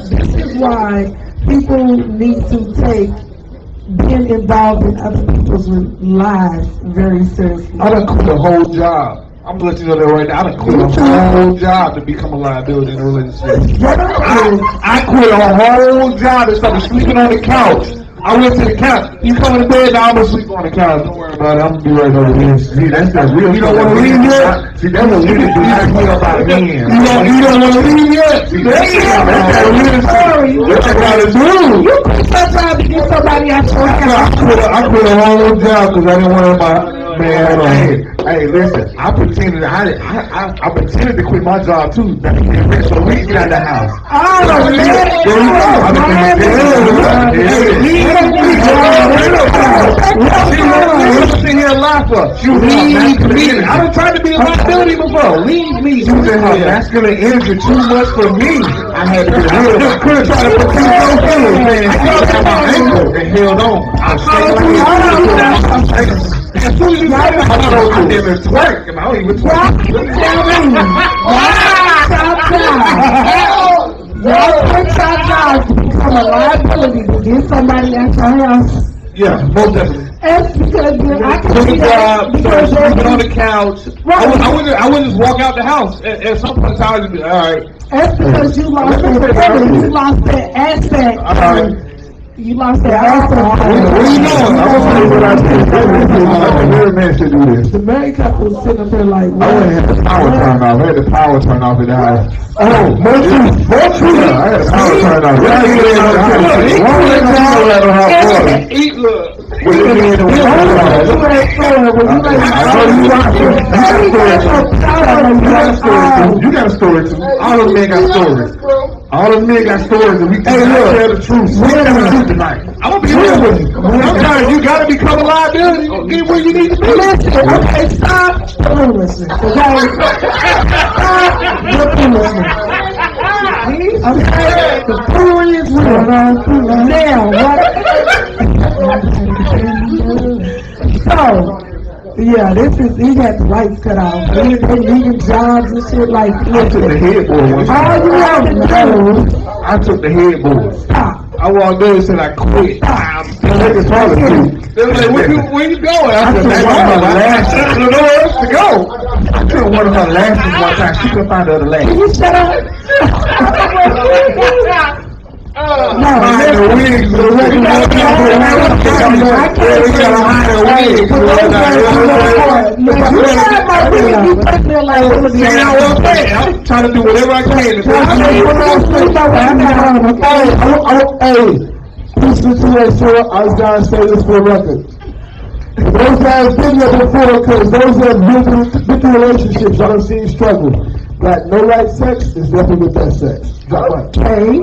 This is why people need to take being involved in other people's lives very seriously.
I done quit a whole job. I'm gonna let you know that right now. I done quit a whole job to become a liability in a relationship. I quit a whole job and started sleeping on the couch
I went to the couch. You coming to bed? Now I'm gonna sleep on the couch. Don't worry about it. I'm gonna be right over here. See, that's that real. You don't want to leave yet? See, that's what we do not hear about men. You don't want to leave yet? See, that's that real story. What I gotta do?
You quit your job to get somebody out your house.
I quit a whole job because I didn't want my man. Hey, listen. I pretended to quit my job too. So we get out of the house.
Oh, man.
Sitting here lie for. Leave me. I done tried to be a liability before. Leave me. You said her masculine energy too much for me. I had to be real. I couldn't try to put two feelings, man. I got my ankle and held on. As soon as you got it, I never twerk, and I don't even twerk.
Y'all quit your jobs to become a liability to get somebody out your house.
Yeah, most definitely.
That's because I can
Good
see that
job,
because
sleeping on the couch. I wouldn't just walk out the house. At some point in time, I'd be all right.
that's because you lost that you lost that asset.
All right.
You lost that asset.
What are you doing? I was saying what I said. Every man should do this.
The married couple was sitting up there like,
I wouldn't have the power turned off. I had the power turned off in the house. Oh, more truth. Yeah, I had the power turned off. Eat, look. You got a story too. All of men got stories. All the men got stories, and we can't tell the truth. We tell the truth tonight. I'm gonna be real with you. Sometimes you gotta become a liability. Get where you need to be.
Listen, okay, stop the foolishness, okay? Stop the foolishness. Okay, the foolery is real. Now, what? So, yeah, he had the lights cut off. They leaving jobs and shit like
I took the headboard one time.
all you have to do,
I took the headboard.
stop.
I walked in and said I quit. They was taller too. They was like, where you going? I said, that's one of her lashes. I don't know where else to go. I took one of her lashes one time. She couldn't find the other lash.
Can you shut up? No,
Hide the wigs. I'm trying to do whatever I can. I was trying to say this for a record. Those guys been there before because those that have been through relationships, I don't see struggle. Like no right sex is definitely the best sex.
okay,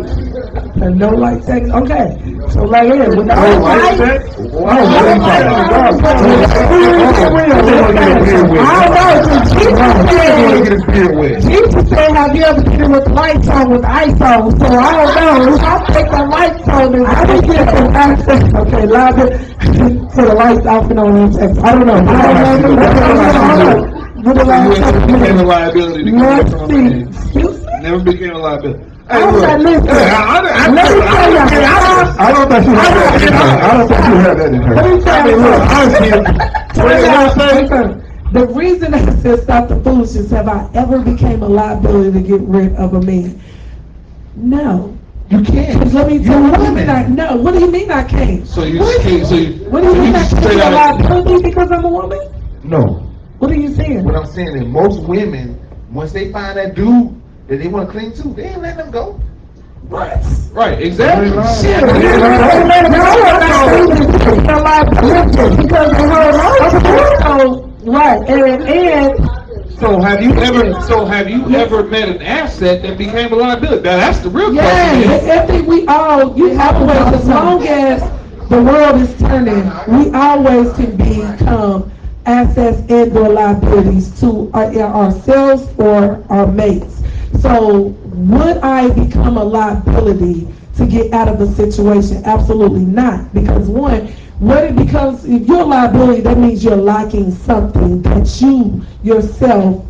and no light sex. Okay, so right here, with no light sex. Jesus said, have you ever been with the lights on with the ice on? So I don't know. I'll take the lights on and I don't get some access. Okay, liability. So the lights off and on sex. I don't know.
You never became a liability.
Let's see.
Never became a liability.
I don't think you had
that in her.
Let me tell you. The reason I said stop the foolishness, have I ever became a liability to get rid of a man? No.
You can't.
Let me tell you, no. What do you mean I can't?
So you just can't.
What do you mean I can't be a liability because I'm a woman?
No.
What are you saying?
What I'm saying is most women, once they find that dude that they want to cling to, they ain't letting them go.
Right.
Right, exactly.
Shit. Right, and
So have you ever met an asset that became a liability? Now that's the real question.
I think we all, you always, as long as the world is turning, we always can become assets and or liabilities to ourselves or our mates. So would I become a liability to get out of a situation? Absolutely not. Because if you're a liability, that means you're lacking something that you yourself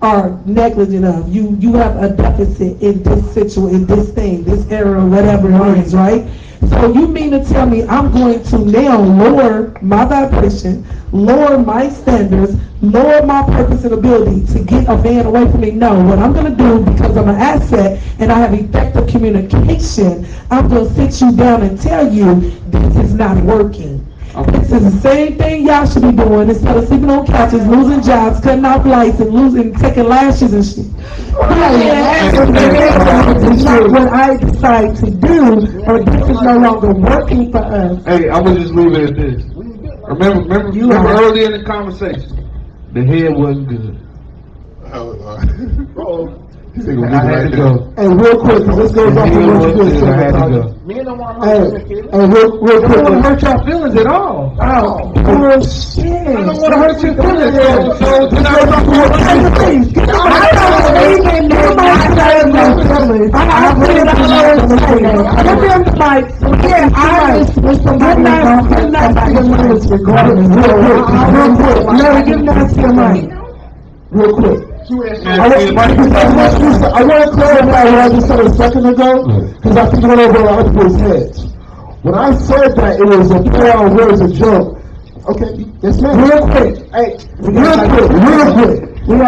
are negligent of. You have a deficit in this situation, in this thing, this area, whatever it is, right? So you mean to tell me I'm going to now lower my vibration, lower my standards, lower my purpose and ability to get a man away from me? No, what I'm going to do, because I'm an asset and I have effective communication, I'm going to sit you down and tell you this is not working. This is the same thing y'all should be doing instead of sleeping on couches, losing jobs, cutting off lights, and taking lashes and shit. It's not what I decide to do, or this is no longer working for us.
Hey, I'm gonna just leave it at this. Remember early in the conversation, the head wasn't good. I had to go. Hey, real quick, because this goes off of what you just said. I had to go. Hey, real quick. I don't want to hurt your feelings at all. Oh, bullshit. I don't want to hurt your feelings at all. So, this goes off of what you just said. I don't even know my feelings. I really don't know. Give them the mic. Yeah, I was somebody else regarding real quick. No, give them the mic. Real quick. I want to clarify what I just said a second ago, because I think it went over other people's heads. When I said that it was a play on words, a joke, okay, yes ma'am. Real quick. Real quick. When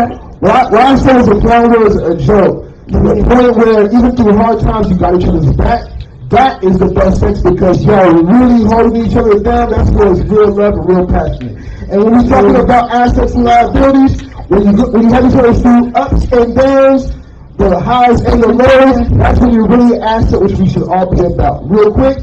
I said it was a play on words, a joke, to the point where even through hard times you got each other's back, that is the best sex, because y'all really holding each other down. That's where it's real love and real passionate. And when we're talking about assets and liabilities, when you have each other through ups and downs, the highs and the lows, that's when you're really an asset, which we should all be about. Real quick,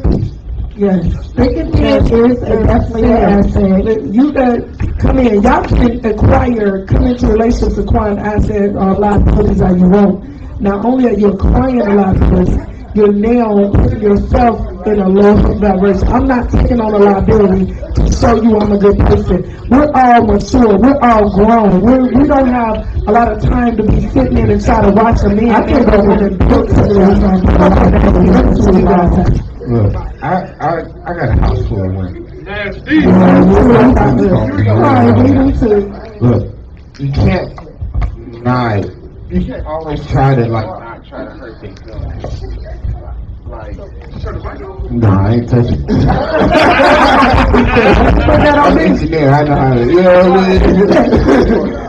yes. Thinking is definitely an asset. You got come in. Y'all can come into relationships acquiring assets or liabilities as you want. Not only are you acquiring a liability, you're now putting yourself in a low vibration. I'm not taking on a liability to show you I'm a good person. We're all mature. We're all grown. We don't have a lot of time to be sitting in and try to watch a man. I can't go in and put Look, I got a house full of women. Nasty. Look, you can't lie. You can't always try to not try to hurt their feelings. No, I ain't touching. I'm an engineer. I know how to. You know what I mean?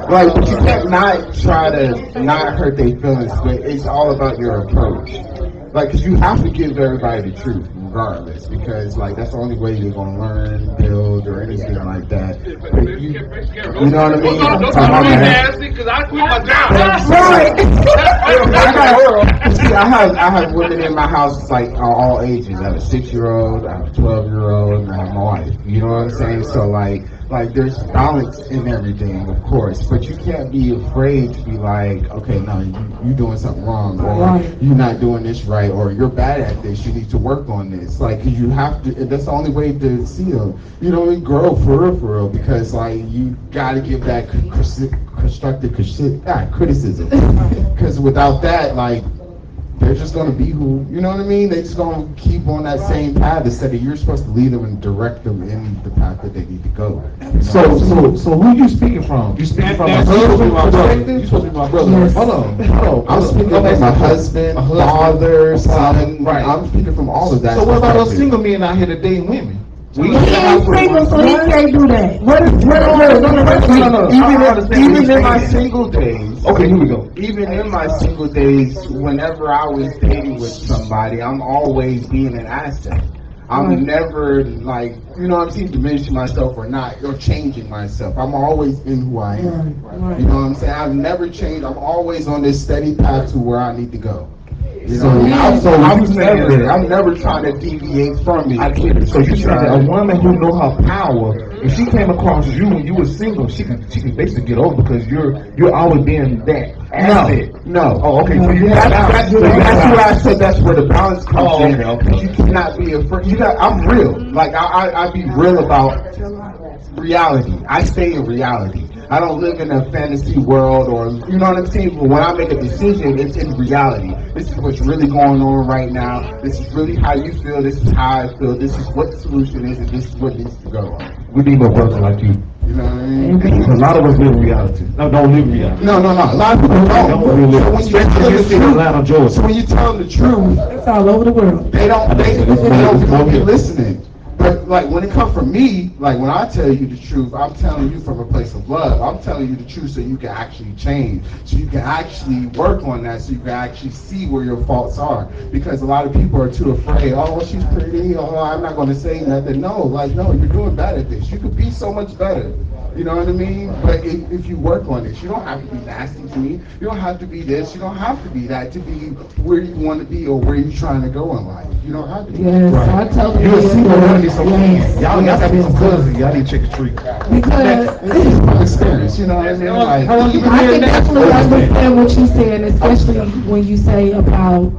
But you can't not try to not hurt their feelings. But it's all about your approach. Because you have to give everybody the truth, regardless. Because that's the only way you're gonna learn, build, or anything like that. But you know what I mean? Don't talk to me nasty, because I quit my job. That's right. See, I have women in my house all ages. I have a 6-year-old, I have a 12-year-old, and I have my wife. You know what I'm saying? So there's balance in everything, of course, but you can't be afraid to be okay, no, you're doing something wrong, or you're not doing this right, or you're bad at this, you need to work on this. You have to, that's the only way to see them. You know, grow for real, because you gotta give that constructive criticism, because without that, they're just going to be who, you know what I mean? They're just going to keep on that same path instead of you're supposed to lead them and direct them in the path that they need to go.
So who you speaking from? You speaking from my husband? You supposed to be my brother. Yes. Hold on. I'm speaking from my husband, father, son. Right. I'm speaking from all of that. So what about those single men out here that dating women?
He ain't single, so he can't do that.
Even in my single days. Okay, here we go. Even in my single days, whenever I was dating with somebody, I'm always being an asset. I'm never diminishing myself or changing myself. I'm always in who I am. You know what I'm saying? I've never changed. I'm always on this steady path to where I need to go. I'm never trying to deviate from it.
I get it. So you said that a woman who know her power, if she came across you when you were single, she can basically get over because you're always being that asset.
No.
Oh, okay. So
that's why I said that's where the balance comes in. Okay. You cannot be afraid. I'm real. I be real about reality. I stay in reality. I don't live in a fantasy world, or you know what I'm saying? But when I make a decision, it's in reality. This is what's really going on right now. This is really how you feel. This is how I feel. This is what the solution is, and this is what needs to go.
We need more brothers like you.
You know what I mean?
A lot of us live in reality. No, don't live in reality.
No. A lot of people don't.
Don't really live. Especially in Atlanta, Georgia.
So when you tell them the truth,
It's all over the world.
they don't be listening. But like when it comes from me, like when I tell you the truth, I'm telling you from a place of love. I'm telling you the truth so you can actually change, so you can actually work on that, so you can actually see where your faults are. Because a lot of people are too afraid. Oh, she's pretty. Oh, I'm not going to say nothing. No, you're doing better at this. You could be so much better. You know what I mean? But if you work on this, you don't have to be nasty to me. You don't have to be this. You don't have to be that to be where you want to be or where you're trying to go in life. You don't have to be.
Yes, I totally
You'll see
agree.
what get some
Yes.
Y'all gotta be some cousins. Y'all need to check the tree.
Because
This is my experience. You know what I mean? Like,
How long you been
I
here
can
now?
definitely understand what you're saying, especially when you say about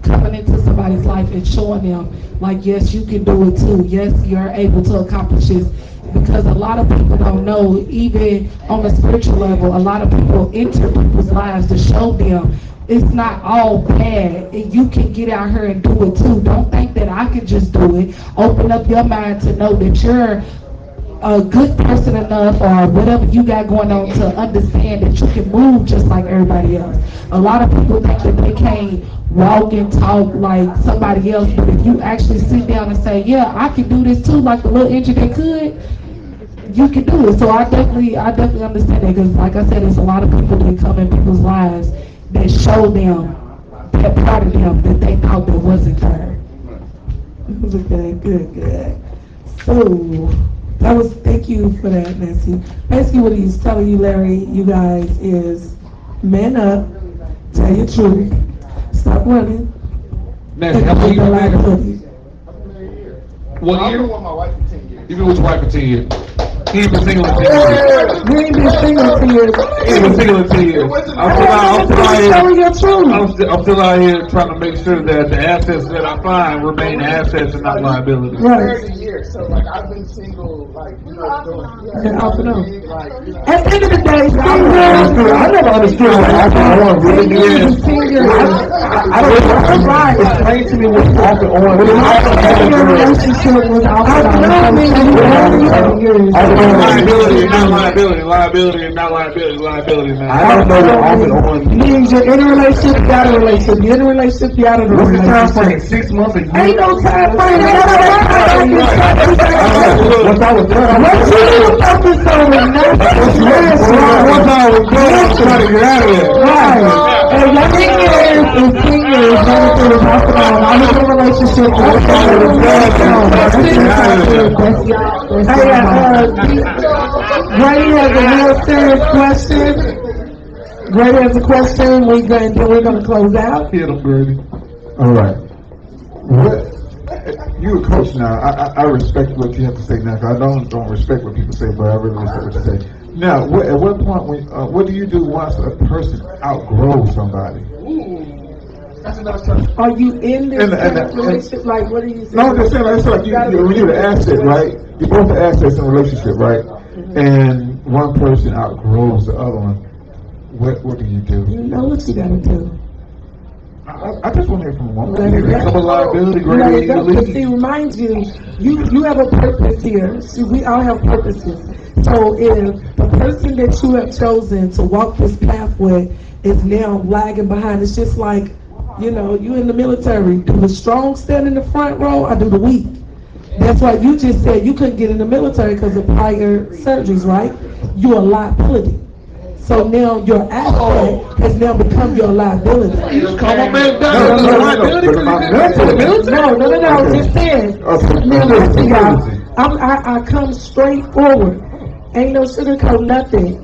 coming into somebody's life and showing them, like, yes, you can do it too. Yes, you're able to accomplish this. Because a lot of people don't know, even on a spiritual level, a lot of people enter people's lives to show them it's not all bad, and you can get out here and do it too. Don't think that I can just do it. Open up your mind to know that you're a good person enough or whatever you got going on to understand that you can move just like everybody else. A lot of people think that they can't walk and talk like somebody else, but if you actually sit down and say, yeah, I can do this too, like the little engine that could, you can do it. So I definitely understand that, because like I said, there's a lot of people that come in people's lives that show them that part of them that they thought that wasn't there.
Okay, good. So, thank you for that, Nancy. Basically what he's telling you, Larry, you guys, is man up, tell your truth, stop running.
Nancy, how long you been married? What
I've
year?
been with my wife for 10 years.
You been with your wife for 10 years. He ain't been single in 10 years.
You ain't been single for years.
He ain't been single in 10 years. I'm still out here trying to make sure that the assets that I find remain assets and not liabilities.
Right.
A year, so like I've been single, like
And off and on.
like
At the end of the day,
I never understood what off and on really means. I don't know. Explain to me what off and on really
relationship was off and on.
Liability, not liability. Liability and not liability. Liability, man.
I don't know what off and on
Means you're in a relationship, you're out of a relationship. You're in a relationship, you're out of a
What's the time
relationship.
frame? 6 months, a year?
Ain't no time frame.
Once I was done,
What you focus on is not
once I was done, I was trying to get out of there.
right. And your seniors going through the hospital. I was in a relationship with Grady has a real serious question. Grady has a question. We're gonna close out.
Hit him, Grady.
All right. You a coach now. I respect what you have to say now. 'Cause I don't respect what people say, but I really respect what you say. Now, at what point, what do you do once a person outgrows somebody?
Are you in this
And-
relationship? Like, what are you saying?
No, I'm just saying, like, it's like when you're the asset, right? You're both the assets in a relationship, right? And one person outgrows the other one. What do you do?
You know what you gotta do.
I just want to hear from a woman.
Let it go.
Some liability,
Let it
Grady,
go. But
leave.
see, remind you have a purpose here. See, we all have purposes. So if the person that you have chosen to walk this path with is now lagging behind, it's just like, you in the military. Do the strong stand in the front row? I do the weak. That's why you just said you couldn't get in the military because of prior surgeries, right? You're a liability. So now your asset has now become your liability.
Come on, man. No,
just saying. Now listen, y'all. I come straight forward. Ain't no sugarcoat nothing.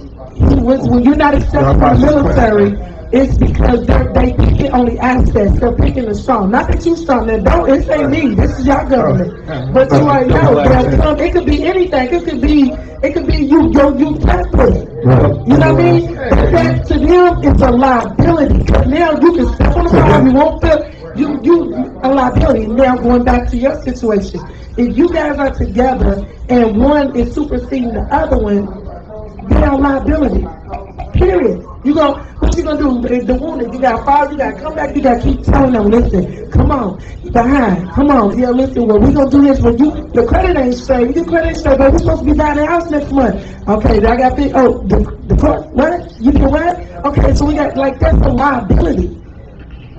When you're not accepted from the military, it's because they picking only assets. They're picking the strong. Not that you strong. Now, it ain't me. This is your government. But you already know. It could be anything. It could be you purpose. You know what I mean? That to them, it's a liability. Because now you can step on the ground. You won't feel you a liability. Now going back to your situation, if you guys are together and one is superseding the other one, they're a liability. Period. What you gonna do? The wounded, you gotta follow, you gotta come back, you gotta keep telling them, listen, come on, you behind, come on, yeah, listen, well, we gonna do this, but the credit ain't straight, your credit ain't straight, but we're supposed to be buying the house next month. Okay, I got big, the court, what? You did what? Okay, so we got, like, that's a liability.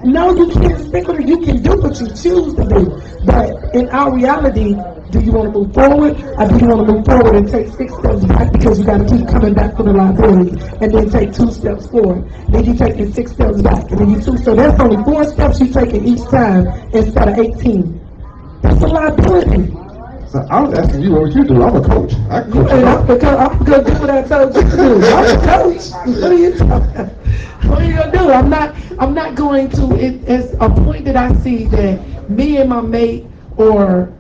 No, you can't stick with it. You can do what you choose to do. But in our reality, do you want to move forward, or do you want to move forward and take 6 steps back because you got to keep coming back for the liability, and then take 2 steps forward? Then you take the 6 steps back, and then you 2. So that's only 4 steps you take in each time instead of 18. That's a liability.
So I was asking you what you do. I'm a coach. I can coach.
I'm gonna do what I told you to do. I'm a coach. What are you talking about? What are you gonna do? I'm not going to. It is a point that I see that me and my mate are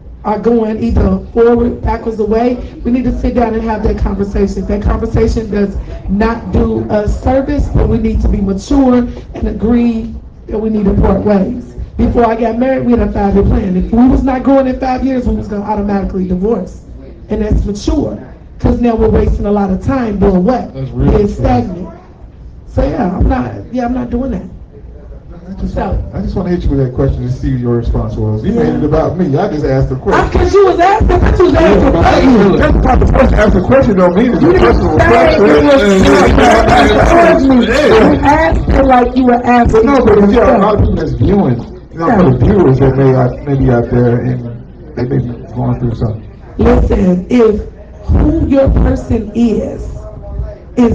going either forward, backwards, away. We need to sit down and have that conversation. That conversation does not do us service, but we need to be mature and agree that we need to part ways. Before I got married, we had a 5-year plan. If we was not going in 5 years, we was going to automatically divorce. And that's mature. Because now we're wasting a lot of time doing what? Being stagnant. So I'm not doing that.
I just want to hit you with that question to see what your response was. You made it about me. I just asked a question.
Because you was asking, but you was asking a question.
That's not the person asked the question don't mean it's a personal question.
You asked it like you were asking.
But no, but if you have a lot of people that's viewing, for the viewers that may be out there and they may be going through something.
Listen, if who your person is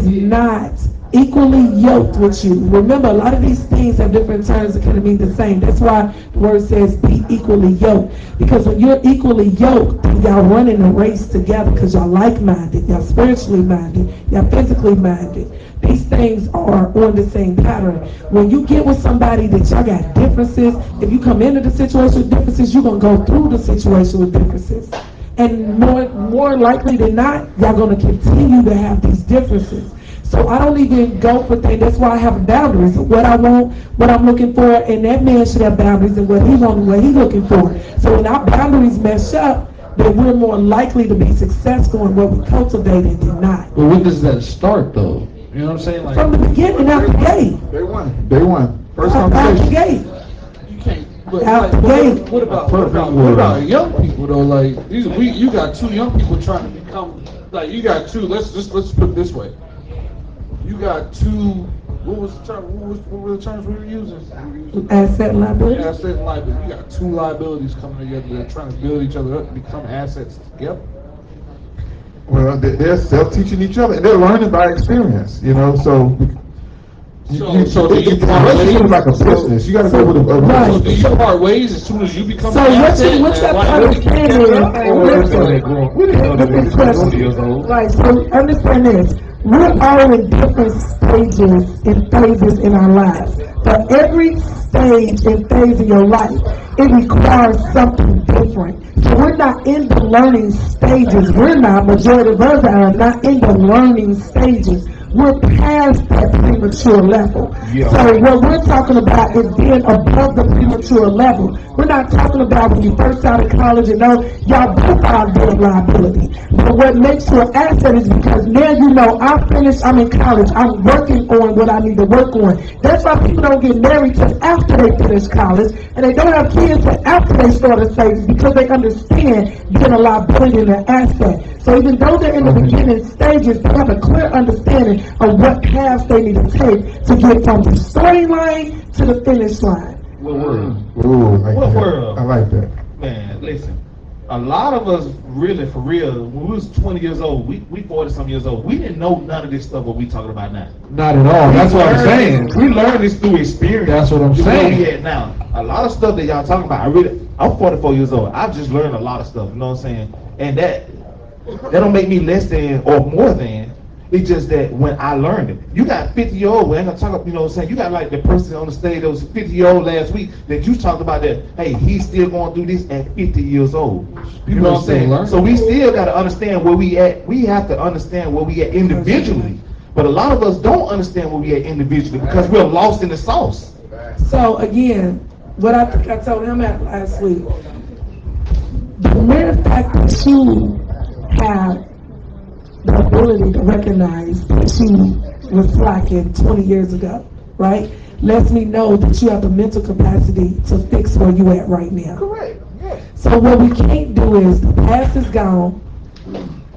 not equally yoked with you. Remember, a lot of these things have different terms that kind of mean the same. That's why the word says be equally yoked. Because when you're equally yoked, then y'all running a race together because y'all like-minded, y'all spiritually minded, y'all physically minded. These things are on the same pattern. When you get with somebody that y'all got differences, if you come into the situation with differences, you're going to go through the situation with differences. And more likely than not, y'all going to continue to have these differences. So I don't even go for things. That's why I have boundaries of what I want, what I'm looking for, and that man should have boundaries and what he wants and what he's looking for. So when our boundaries mesh up, then we're more likely to be successful in what we cultivated than not.
But when does that start, though? You know what I'm saying? Like,
from the beginning, out the gate.
Day one. First
out
conversation.
the gate.
You can't. But
Out the gate.
What about young people though? Like you got 2 young people trying to become like you got 2. Let's put it this way. You got 2. What was the term? What were the terms we were using?
Asset and liability.
Asset and liability. You got 2 liabilities coming together. They're trying to build each other up and become assets together.
Well, they're self-teaching each other, and they're learning by experience, so
do you part ways?
Like a business. You got to go with a
right.
So do you part ways as soon as you become
so
an asset?
What you understand is, right, so understand this. We're all in different stages and phases in our lives. But every stage and phase of your life, it requires something different. So we're not in the learning stages. Majority of us are not in the learning stages. We're past that premature level. Yeah. So what we're talking about is being above the premature level. We're not talking about when you first out of college and y'all both are doing liability. But what makes you an asset is because now I'm in college, I'm working on what I need to work on. That's why people don't get married till after they finish college, and they don't have kids till after they start a savings because they understand being a liability and an asset. So even though they're in the beginning stages, they have a clear understanding of what paths they need to take to get from the starting line to the finish line.
What world?
Ooh,
What world?
I like that.
Man, listen. A lot of us, really, for real, when we was 20 years old, we 40-some years old, we didn't know none of this stuff what we talking about now.
Not at all. That's what I'm saying.
We learned this through experience.
That's what I'm saying.
Where we at now. A lot of stuff that y'all talking about, I'm 44 years old. I've just learned a lot of stuff, you know what I'm saying? And that don't make me less than or more than. It's just that when I learned it, you got 50-year-old, we ain't gonna talk, you know what I'm saying? You got like the person on the stage that was 50-year-old last week that you talked about that, hey, he's still going through this at 50 years old. You know what I'm saying? So we still got to understand where we at. We have to understand where we at individually. But a lot of us don't understand where we at individually because we're lost in the sauce.
So again, what I think I told him last week, the mere fact that you have the ability to recognize that you was slacking 20 years ago, right? Lets me know that you have the mental capacity to fix where you at right now.
Correct. Yeah.
So what we can't do is, the past is gone,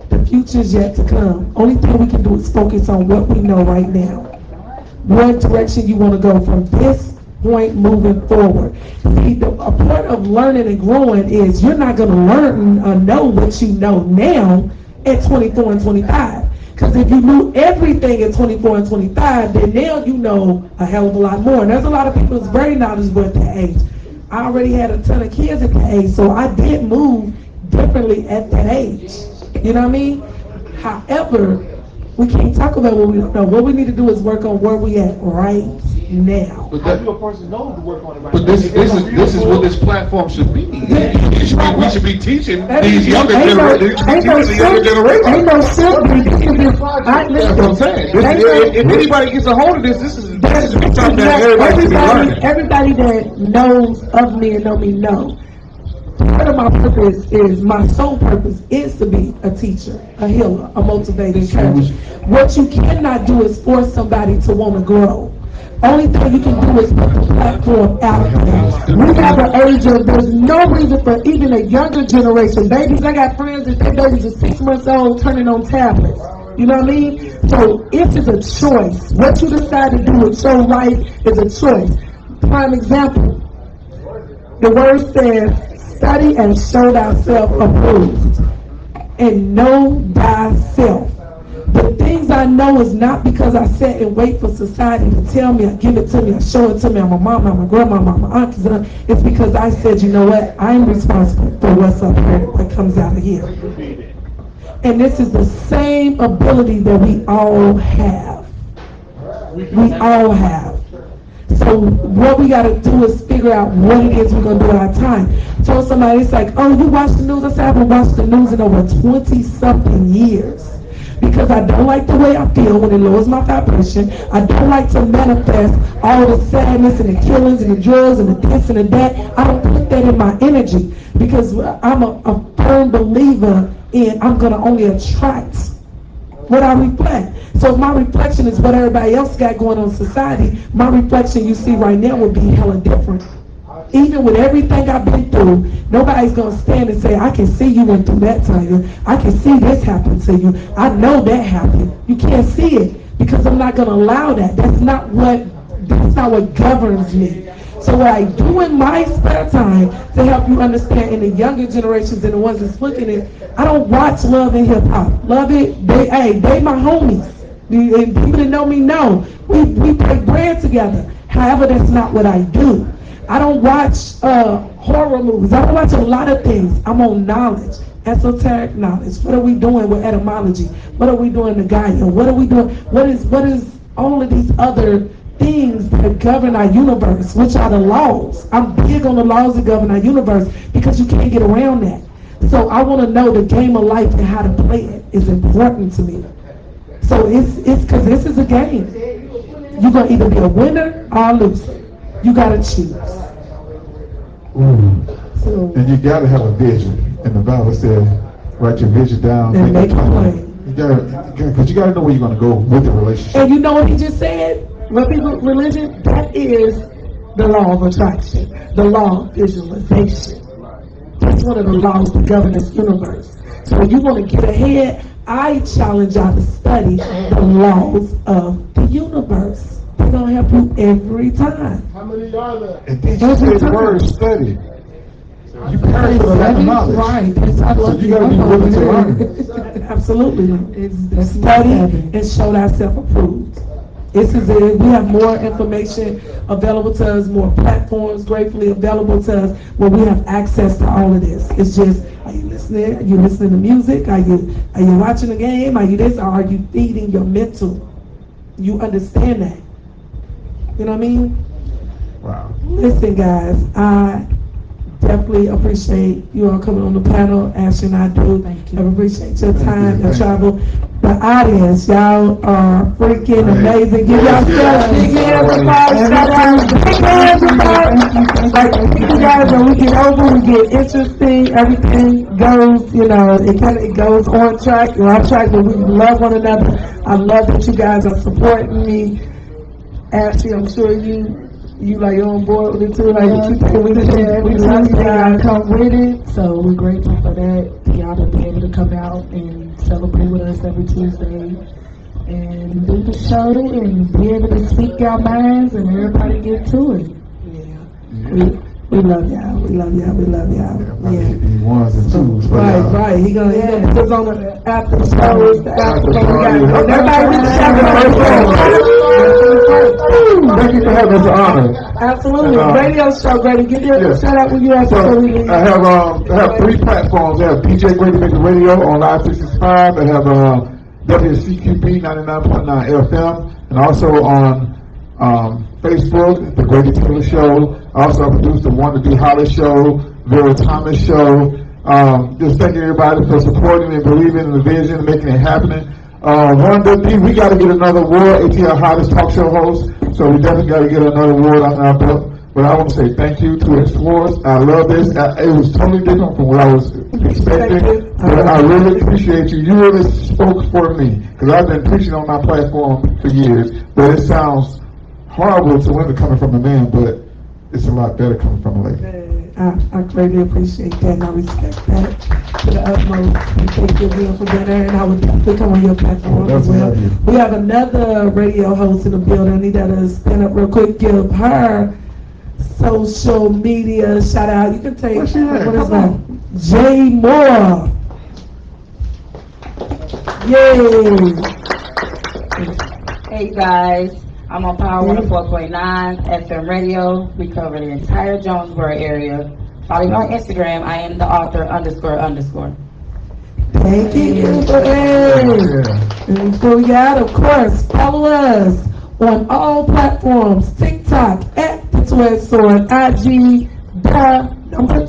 the future is yet to come. Only thing we can do is focus on what we know right now. What direction you want to go from this point moving forward. See, a part of learning and growing is you're not going to learn or know what you know now at 24 and 25. Because if you knew everything at 24 and 25, then now you know a hell of a lot more. And there's a lot of people that's very knowledgeable at that age. I already had a ton of kids at that age, so I did move differently at that age. You know what I mean? However, we can't talk about what we don't know. What we need to do is work on where we at right now.
But
How do a person know to work on it right
But
now?
this is what this platform should be. We should be teaching these younger
Ain't no
generation.
should be.
That's what I'm saying. If anybody gets a hold of this is something that everybody should be learning.
Everybody that knows of me and know me know. Part of my purpose is, my sole purpose is to be a teacher, a healer, a motivator, encourager. What you cannot do is force somebody to want to grow. Only thing you can do is put the platform out there. We have an age of, there's no reason for even a younger generation. Babies, I got friends that their babies are 6 months old turning on tablets. You know what I mean? So it is a choice. What you decide to do with your life is a choice. Prime example, the word says, study and show thyself approved, and know thyself. The things I know is not because I sit and wait for society to tell me, or give it to me, or show it to me. I'm a mom, I'm a grandma, I'm a aunt. It's because I said, you know what? I'm responsible for what's up here, what comes out of here. And this is the same ability that we all have. We all have. So what we got to do is figure out what it is we're going to do with our time. Told somebody, it's like, oh, you watch the news? I said, I haven't watched the news in over 20-something years. Because I don't like the way I feel when it lowers my vibration. I don't like to manifest all the sadness and the killings and the drugs and the this and the that. I don't put that in my energy, because I'm a firm believer in, I'm going to only attract what I reflect. So if my reflection is what everybody else got going on in society, my reflection you see right now would be hella different. Even with everything I've been through, nobody's going to stand and say, I can see you went through that, Tanya. I can see this happen to you. I know that happened. You can't see it, because I'm not going to allow that. That's not what governs me. So what I do in my spare time to help you understand, in the younger generations and the ones that's looking at, I don't watch Love and Hip Hop. Love it, they my homies. And people that know me know. We break bread together. However, that's not what I do. I don't watch horror movies. I don't watch a lot of things. I'm on knowledge, esoteric knowledge. What are we doing with etymology? What are we doing to Gaia? What are we doing? What is all of these other things that govern our universe, which are the laws? I'm big on the laws that govern our universe, because you can't get around that. So I want to know the game of life and how to play it is important to me. So it's because this is a game. You're going to either be a winner or a loser. You got to choose. So,
And you got to have a vision. And the Bible says, write your vision down.
And make it plain.
Because you got to know where you're going to go with the relationship.
And you know what he just said? What people, religion, that is the law of attraction, the law of visualization. That's one of the laws that govern this universe. So when you want to get ahead, I challenge y'all to study the laws of the universe. They're going to help you every time.
How many are there? And then you say the word study. You carry the lack of knowledge.
Right.
So you got to be willing to learn.
Absolutely. Study and show thyself approved. We have more information available to us, more platforms gratefully available to us, where we have access to all of this. It's just, are you listening? Are you listening to music? Are you watching a game? Are you this? Or are you feeding your mental? You understand that? You know what I mean?
Wow.
Listen, guys, I
definitely appreciate you all coming on the panel. Ashley and I do.
Thank you.
I appreciate your time, your travel. The audience, y'all are freaking amazing. Give yourselves big hands of applause. Shout out. Big hands of applause. Like, you guys, when we get over, we get interesting. Everything goes, you know, it goes on track, or off track, but we love one another. I love that you guys are supporting me. Ashley, I'm sure you like you're on board with it too. Like you think we love you guys, come with it.
So we're grateful for that, for y'all to be able to come out and celebrate with us every Tuesday and do the show and be able to speak our minds and everybody get to it.
Yeah. We love y'all. We love y'all. We love y'all. Yeah.
Ones and twos.
Right. He gonna put us on the after the show. It's the after show. Everybody reach out.
Thank you for having us honor.
Absolutely. Radio show, Grady. Give your shout out when you have to.
I have 3 platforms. I have DJ Grady Maker Radio on Live 365. I have WCQP 99.9 FM, and also on Facebook, The Grady Taylor Show. I also produced the One to Be Holly Show, Vera Thomas Show. Just thank everybody for supporting and believing in the vision and making it happen. Wanda D, we got to get another award, ATL Hottest Talk Show host, so we definitely got to get another award on our belt. But I want to say thank you to the awards. I love this. It was totally different from what I was expecting, but I really appreciate you. You really spoke for me, because I've been preaching on my platform for years, but it sounds horrible to women coming from a man, but it's a lot better coming from a lady.
I greatly appreciate that, and I respect that to the utmost. And thank you again for being there, and I would definitely come on your platform as well. We have another radio host in the building. I need that to stand up real quick. Give her social media shout out. You can take what is that? J Moore. Yay!
Hey guys, I'm on Power 104.9 FM radio. We cover the entire Jonesboro area. Follow me on Instagram. I am the author __.
Thank you for that. And before we get out, of course, follow us on all platforms. TikTok at the Two-Edged Sword, IG the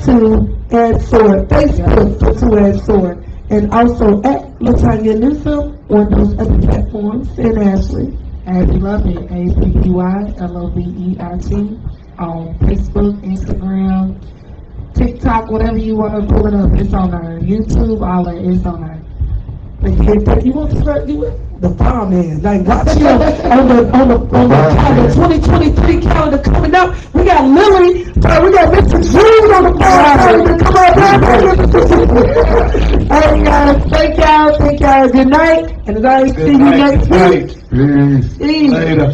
2 Edged Sword, Facebook the Two-Edged Sword, and also at La'Tanya Moore-Newsome on those other platforms. And Ashley.
Abbylobert, ABBYLOVERT, on Facebook, Instagram, TikTok, whatever you want to pull it up, it's on there. YouTube, all that, it's on there.
You want to start doing the bomb man? Like, watch you on the calendar, 2023 calendar coming up. We got Lily, we got Mr. Jude on the phone. Come on, hey guys, thank y'all. Good night, and as I see you next week.
Peace. Later.